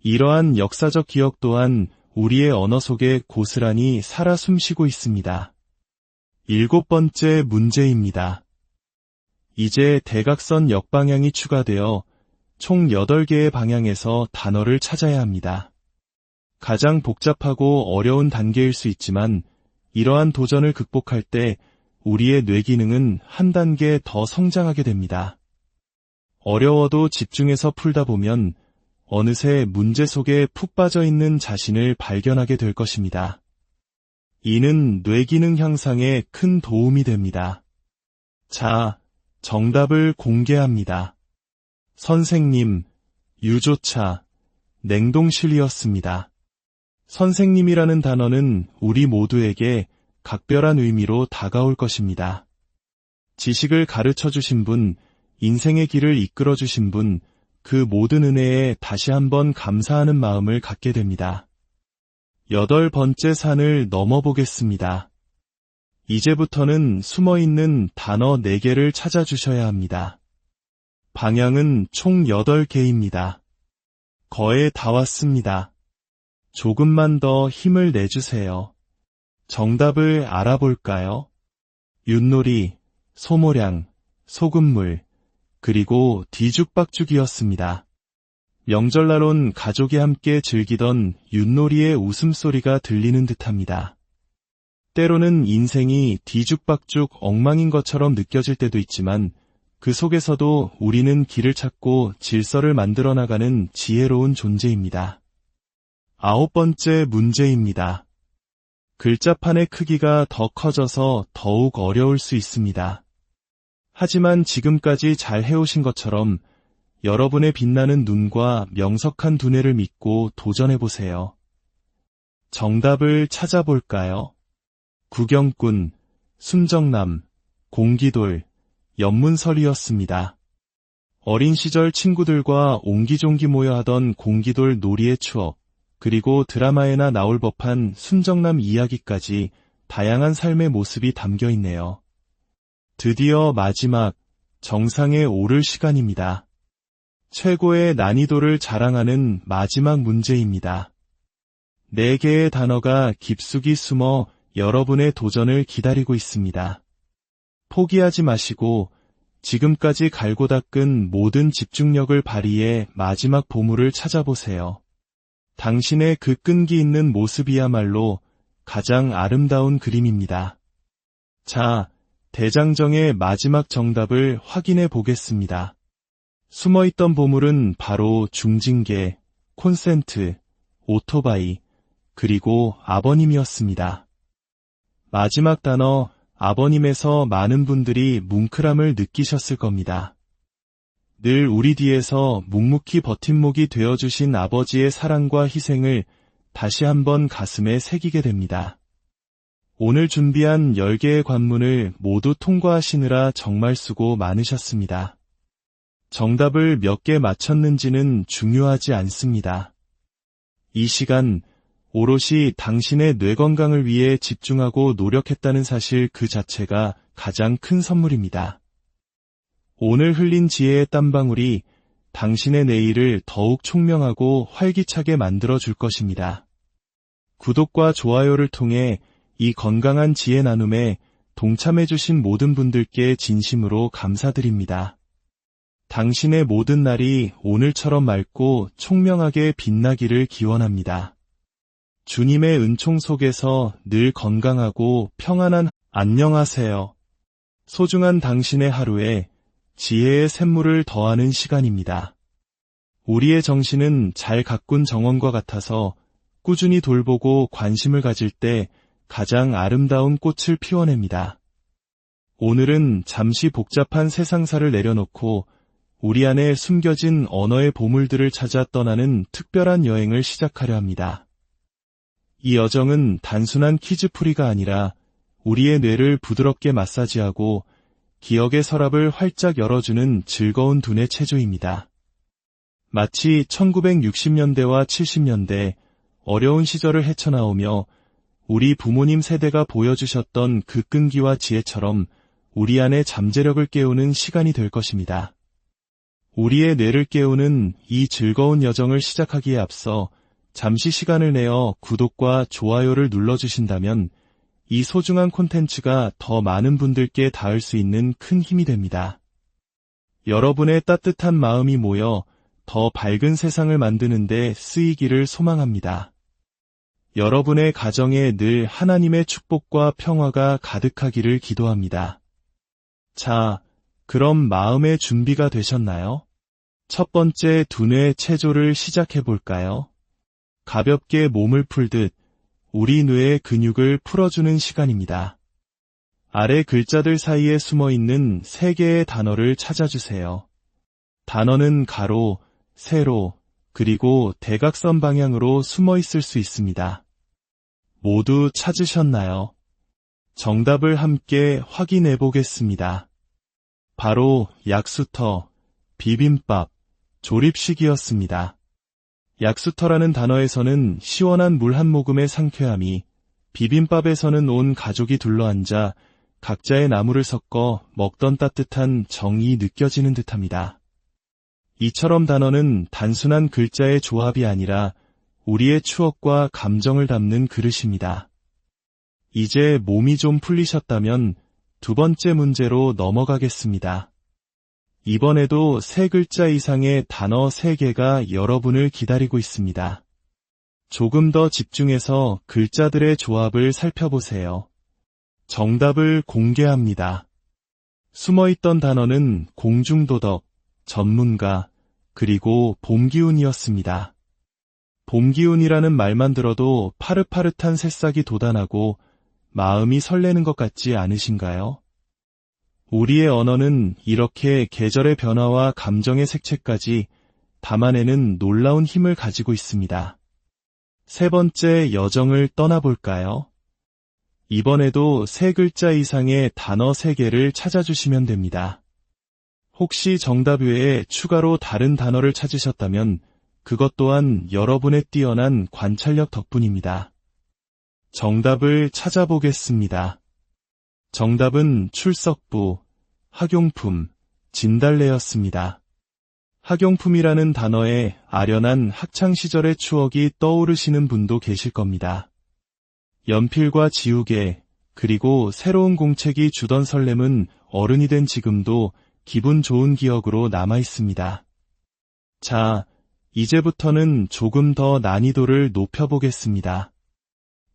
[SPEAKER 1] 이러한 역사적 기억 또한 우리의 언어 속에 고스란히 살아 숨쉬고 있습니다. 7번째 문제입니다. 이제 대각선 역방향이 추가되어 총 8개의 방향에서 단어를 찾아야 합니다. 가장 복잡하고 어려운 단계일 수 있지만 이러한 도전을 극복할 때 우리의 뇌 기능은 한 단계 더 성장하게 됩니다. 어려워도 집중해서 풀다 보면 어느새 문제 속에 푹 빠져 있는 자신을 발견하게 될 것입니다. 이는 뇌 기능 향상에 큰 도움이 됩니다. 자, 정답을 공개합니다. 선생님, 유조차, 냉동실이었습니다. 선생님이라는 단어는 우리 모두에게 각별한 의미로 다가올 것입니다. 지식을 가르쳐 주신 분, 인생의 길을 이끌어 주신 분, 그 모든 은혜에 다시 한번 감사하는 마음을 갖게 됩니다. 8번째 산을 넘어보겠습니다. 이제부터는 숨어있는 단어 4개를 찾아주셔야 합니다. 방향은 총 8개입니다. 거의 다 왔습니다. 조금만 더 힘을 내주세요. 정답을 알아볼까요? 윷놀이, 소모량, 소금물, 그리고 뒤죽박죽이었습니다. 명절날 온 가족이 함께 즐기던 윷놀이의 웃음소리가 들리는 듯합니다. 때로는 인생이 뒤죽박죽 엉망인 것처럼 느껴질 때도 있지만 그 속에서도 우리는 길을 찾고 질서를 만들어 나가는 지혜로운 존재입니다. 9번째 문제입니다. 글자판의 크기가 더 커져서 더욱 어려울 수 있습니다. 하지만 지금까지 잘 해오신 것처럼 여러분의 빛나는 눈과 명석한 두뇌를 믿고 도전해보세요. 정답을 찾아볼까요? 구경꾼, 순정남, 공기돌, 연문설이었습니다. 어린 시절 친구들과 옹기종기 모여 하던 공기돌 놀이의 추억, 그리고 드라마에나 나올 법한 순정남 이야기까지 다양한 삶의 모습이 담겨 있네요. 드디어 마지막 정상에 오를 시간입니다. 최고의 난이도를 자랑하는 마지막 문제입니다. 4개의 단어가 깊숙이 숨어 여러분의 도전을 기다리고 있습니다. 포기하지 마시고 지금까지 갈고 닦은 모든 집중력을 발휘해 마지막 보물을 찾아보세요. 당신의 그 끈기 있는 모습이야말로 가장 아름다운 그림입니다. 자, 대장정의 마지막 정답을 확인해 보겠습니다. 숨어있던 보물은 바로 중징계, 콘센트, 오토바이, 그리고 아버님이었습니다. 마지막 단어 아버님에서 많은 분들이 뭉클함을 느끼셨을 겁니다. 늘 우리 뒤에서 묵묵히 버팀목이 되어주신 아버지의 사랑과 희생을 다시 한번 가슴에 새기게 됩니다. 오늘 준비한 10개의 관문을 모두 통과하시느라 정말 수고 많으셨습니다. 정답을 몇 개 맞췄는지는 중요하지 않습니다. 이 시간 오롯이 당신의 뇌 건강을 위해 집중하고 노력했다는 사실 그 자체가 가장 큰 선물입니다. 오늘 흘린 지혜의 땀방울이 당신의 내일을 더욱 총명하고 활기차게 만들어줄 것입니다. 구독과 좋아요를 통해 이 건강한 지혜 나눔에 동참해주신 모든 분들께 진심으로 감사드립니다. 당신의 모든 날이 오늘처럼 맑고 총명하게 빛나기를 기원합니다. 주님의 은총 속에서 늘 건강하고 평안한 안녕하세요. 소중한 당신의 하루에 지혜의 샘물을 더하는 시간입니다. 우리의 정신은 잘 가꾼 정원과 같아서 꾸준히 돌보고 관심을 가질 때 가장 아름다운 꽃을 피워냅니다. 오늘은 잠시 복잡한 세상사를 내려놓고 우리 안에 숨겨진 언어의 보물들을 찾아 떠나는 특별한 여행을 시작하려 합니다. 이 여정은 단순한 퀴즈풀이가 아니라 우리의 뇌를 부드럽게 마사지하고 기억의 서랍을 활짝 열어주는 즐거운 두뇌 체조입니다. 마치 1960년대와 70년대 어려운 시절을 헤쳐나오며 우리 부모님 세대가 보여주셨던 그 끈기와 지혜처럼 우리 안의 잠재력을 깨우는 시간이 될 것입니다. 우리의 뇌를 깨우는 이 즐거운 여정을 시작하기에 앞서 잠시 시간을 내어 구독과 좋아요를 눌러주신다면 이 소중한 콘텐츠가 더 많은 분들께 닿을 수 있는 큰 힘이 됩니다. 여러분의 따뜻한 마음이 모여 더 밝은 세상을 만드는 데 쓰이기를 소망합니다. 여러분의 가정에 늘 하나님의 축복과 평화가 가득하기를 기도합니다. 자, 그럼 마음의 준비가 되셨나요? 첫 번째 두뇌 체조를 시작해 볼까요? 가볍게 몸을 풀듯 우리 뇌의 근육을 풀어주는 시간입니다. 아래 글자들 사이에 숨어있는 3개의 단어를 찾아주세요. 단어는 가로, 세로, 그리고 대각선 방향으로 숨어 있을 수 있습니다. 모두 찾으셨나요? 정답을 함께 확인해 보겠습니다. 바로 약수터, 비빔밥, 조립식이었습니다. 약수터라는 단어에서는 시원한 물 한 모금의 상쾌함이, 비빔밥에서는 온 가족이 둘러앉아 각자의 나물을 섞어 먹던 따뜻한 정이 느껴지는 듯합니다. 이처럼 단어는 단순한 글자의 조합이 아니라 우리의 추억과 감정을 담는 그릇입니다. 이제 몸이 좀 풀리셨다면 두 번째 문제로 넘어가겠습니다. 이번에도 3글자 이상의 단어 3개가 여러분을 기다리고 있습니다. 조금 더 집중해서 글자들의 조합을 살펴보세요. 정답을 공개합니다. 숨어있던 단어는 공중도덕, 전문가, 그리고 봄기운이었습니다. 봄기운이라는 말만 들어도 파릇파릇한 새싹이 돋아나고 마음이 설레는 것 같지 않으신가요? 우리의 언어는 이렇게 계절의 변화와 감정의 색채까지 담아내는 놀라운 힘을 가지고 있습니다. 세 번째 여정을 떠나볼까요? 이번에도 3글자 이상의 단어 3개를 찾아주시면 됩니다. 혹시 정답 외에 추가로 다른 단어를 찾으셨다면 그것 또한 여러분의 뛰어난 관찰력 덕분입니다. 정답을 찾아보겠습니다. 정답은 출석부, 학용품, 진달래였습니다. 학용품이라는 단어에 아련한 학창시절의 추억이 떠오르시는 분도 계실 겁니다. 연필과 지우개, 그리고 새로운 공책이 주던 설렘은 어른이 된 지금도 기분 좋은 기억으로 남아 있습니다. 자, 이제부터는 조금 더 난이도를 높여보겠습니다.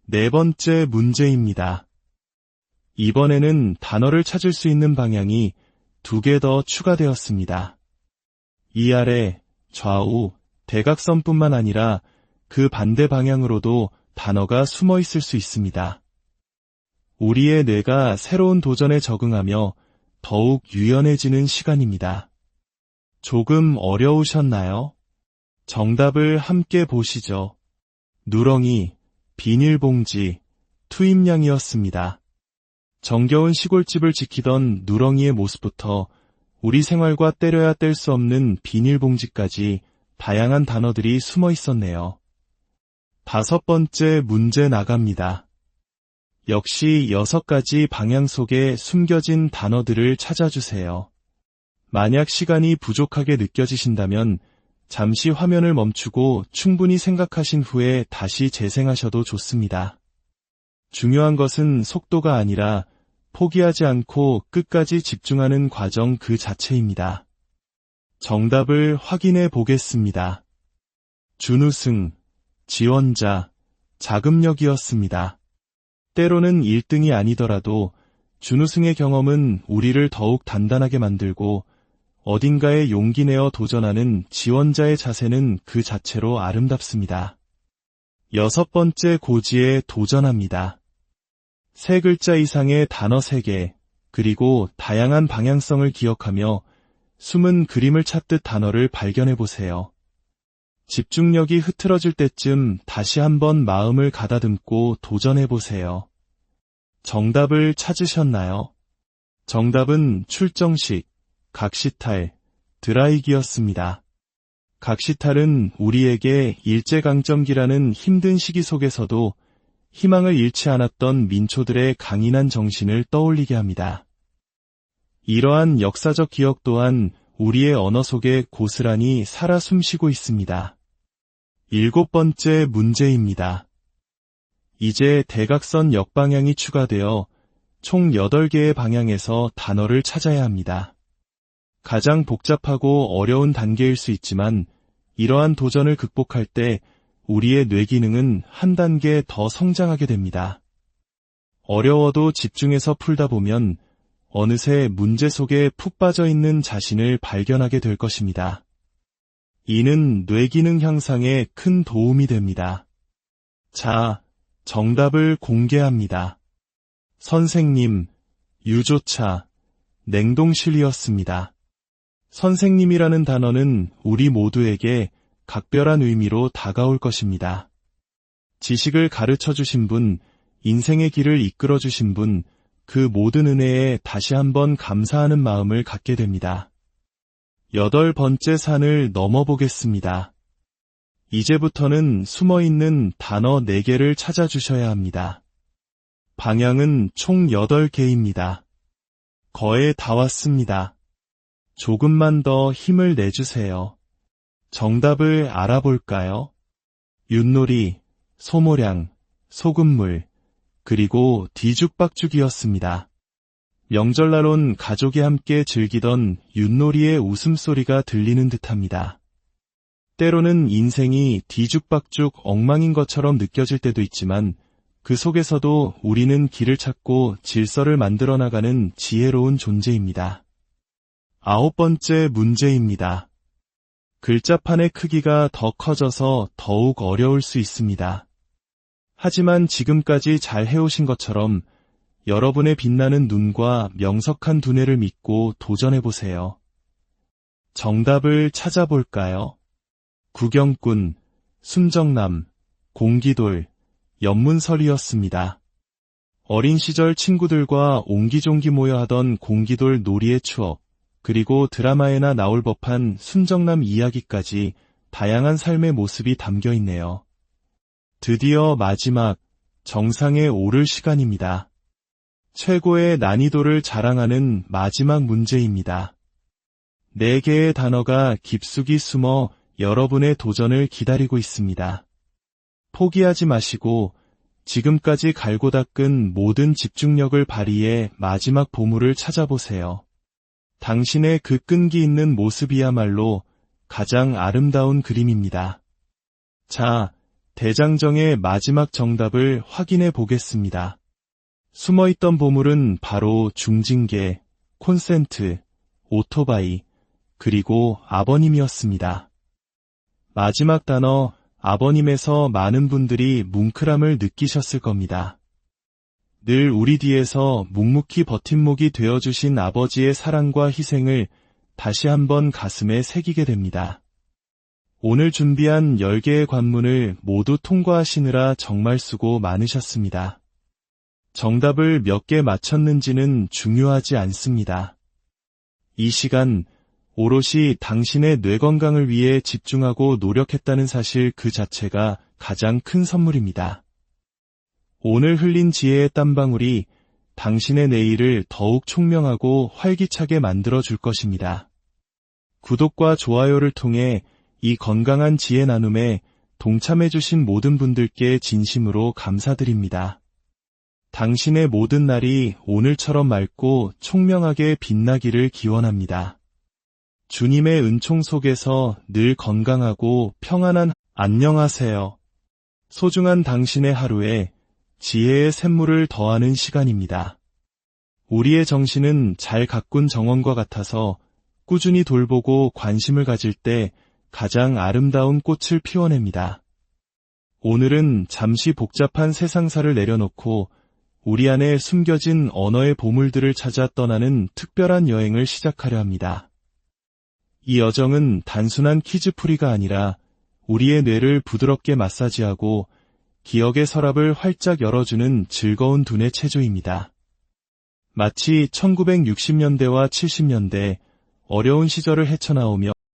[SPEAKER 1] 4번째 문제입니다. 이번에는 단어를 찾을 수 있는 방향이 2개 더 추가되었습니다. 이 아래 좌우 대각선뿐만 아니라 그 반대 방향으로도 단어가 숨어 있을 수 있습니다. 우리의 뇌가 새로운 도전에 적응하며 더욱 유연해지는 시간입니다. 조금 어려우셨나요? 정답을 함께 보시죠. 누렁이, 비닐봉지, 투입량이었습니다. 정겨운 시골집을 지키던 누렁이의 모습부터 우리 생활과 떼려야 뗄 수 없는 비닐봉지까지 다양한 단어들이 숨어 있었네요. 5번째 문제 나갑니다. 역시 6가지 방향 속에 숨겨진 단어들을 찾아주세요. 만약 시간이 부족하게 느껴지신다면 잠시 화면을 멈추고 충분히 생각하신 후에 다시 재생하셔도 좋습니다. 중요한 것은 속도가 아니라 포기하지 않고 끝까지 집중하는 과정 그 자체입니다. 정답을 확인해 보겠습니다. 준우승, 지원자, 자금력이었습니다. 때로는 1등이 아니더라도 준우승의 경험은 우리를 더욱 단단하게 만들고 어딘가에 용기 내어 도전하는 지원자의 자세는 그 자체로 아름답습니다. 6번째 고지에 도전합니다. 3글자 이상의 단어 3개, 그리고 다양한 방향성을 기억하며 숨은 그림을 찾듯 단어를 발견해 보세요. 집중력이 흐트러질 때쯤 다시 한번 마음을 가다듬고 도전해보세요. 정답을 찾으셨나요? 정답은 출정식, 각시탈, 드라이기였습니다. 각시탈은 우리에게 일제강점기라는 힘든 시기 속에서도 희망을 잃지 않았던 민초들의 강인한 정신을 떠올리게 합니다. 이러한 역사적 기억 또한 우리의 언어 속에 고스란히 살아 숨쉬고 있습니다. 7번째 문제입니다. 이제 대각선 역방향이 추가되어 총 8개의 방향에서 단어를 찾아야 합니다. 가장 복잡하고 어려운 단계일 수 있지만 이러한 도전을 극복할 때 우리의 뇌 기능은 한 단계 더 성장하게 됩니다. 어려워도 집중해서 풀다 보면 어느새 문제 속에 푹 빠져 있는 자신을 발견하게 될 것입니다. 이는 뇌 기능 향상에 큰 도움이 됩니다. 자, 정답을 공개합니다. 선생님, 유조차, 냉동실이었습니다. 선생님이라는 단어는 우리 모두에게 각별한 의미로 다가올 것입니다. 지식을 가르쳐 주신 분, 인생의 길을 이끌어 주신 분, 그 모든 은혜에 다시 한번 감사하는 마음을 갖게 됩니다. 8번째 산을 넘어보겠습니다. 이제부터는 숨어있는 단어 4개를 찾아주셔야 합니다. 방향은 총 8개입니다. 거의 다 왔습니다. 조금만 더 힘을 내주세요. 정답을 알아볼까요? 윷놀이, 소모량, 소금물, 그리고 뒤죽박죽이었습니다. 명절날 온 가족이 함께 즐기던 윷놀이의 웃음소리가 들리는 듯합니다. 때로는 인생이 뒤죽박죽 엉망인 것처럼 느껴질 때도 있지만 그 속에서도 우리는 길을 찾고 질서를 만들어 나가는 지혜로운 존재입니다. 9번째 문제입니다. 글자판의 크기가 더 커져서 더욱 어려울 수 있습니다. 하지만 지금까지 잘 해오신 것처럼 여러분의 빛나는 눈과 명석한 두뇌를 믿고 도전해보세요. 정답을 찾아볼까요? 구경꾼, 순정남, 공기돌, 연문설이었습니다. 어린 시절 친구들과 옹기종기 모여 하던 공기돌 놀이의 추억, 그리고 드라마에나 나올 법한 순정남 이야기까지 다양한 삶의 모습이 담겨 있네요. 드디어 마지막 정상에 오를 시간입니다. 최고의 난이도를 자랑하는 마지막 문제입니다. 4개의 단어가 깊숙이 숨어 여러분의 도전을 기다리고 있습니다. 포기하지 마시고 지금까지 갈고 닦은 모든 집중력을 발휘해 마지막 보물을 찾아보세요. 당신의 그 끈기 있는 모습이야말로 가장 아름다운 그림입니다. 자, 대장정의 마지막 정답을 확인해 보겠습니다. 숨어있던 보물은 바로 중징계, 콘센트, 오토바이, 그리고 아버님이었습니다. 마지막 단어 아버님에서 많은 분들이 뭉클함을 느끼셨을 겁니다. 늘 우리 뒤에서 묵묵히 버팀목이 되어주신 아버지의 사랑과 희생을 다시 한번 가슴에 새기게 됩니다. 오늘 준비한 10개의 관문을 모두 통과하시느라 정말 수고 많으셨습니다. 정답을 몇 개 맞췄는지는 중요하지 않습니다. 이 시간 오롯이 당신의 뇌 건강을 위해 집중하고 노력했다는 사실 그 자체가 가장 큰 선물입니다. 오늘 흘린 지혜의 땀방울이 당신의 내일을 더욱 총명하고 활기차게 만들어줄 것입니다. 구독과 좋아요를 통해 이 건강한 지혜 나눔에 동참해주신 모든 분들께 진심으로 감사드립니다. 당신의 모든 날이 오늘처럼 맑고 총명하게 빛나기를 기원합니다. 주님의 은총 속에서 늘 건강하고 평안한 안녕하세요. 소중한 당신의 하루에 지혜의 샘물을 더하는 시간입니다. 우리의 정신은 잘 가꾼 정원과 같아서 꾸준히 돌보고 관심을 가질 때 가장 아름다운 꽃을 피워냅니다. 오늘은 잠시 복잡한 세상사를 내려놓고 우리 안에 숨겨진 언어의 보물들을 찾아 떠나는 특별한 여행을 시작하려 합니다. 이 여정은 단순한 퀴즈풀이가 아니라 우리의 뇌를 부드럽게 마사지하고 기억의 서랍을 활짝 열어주는 즐거운 두뇌 체조입니다. 마치 1960년대와 70년대 어려운 시절을 헤쳐나오며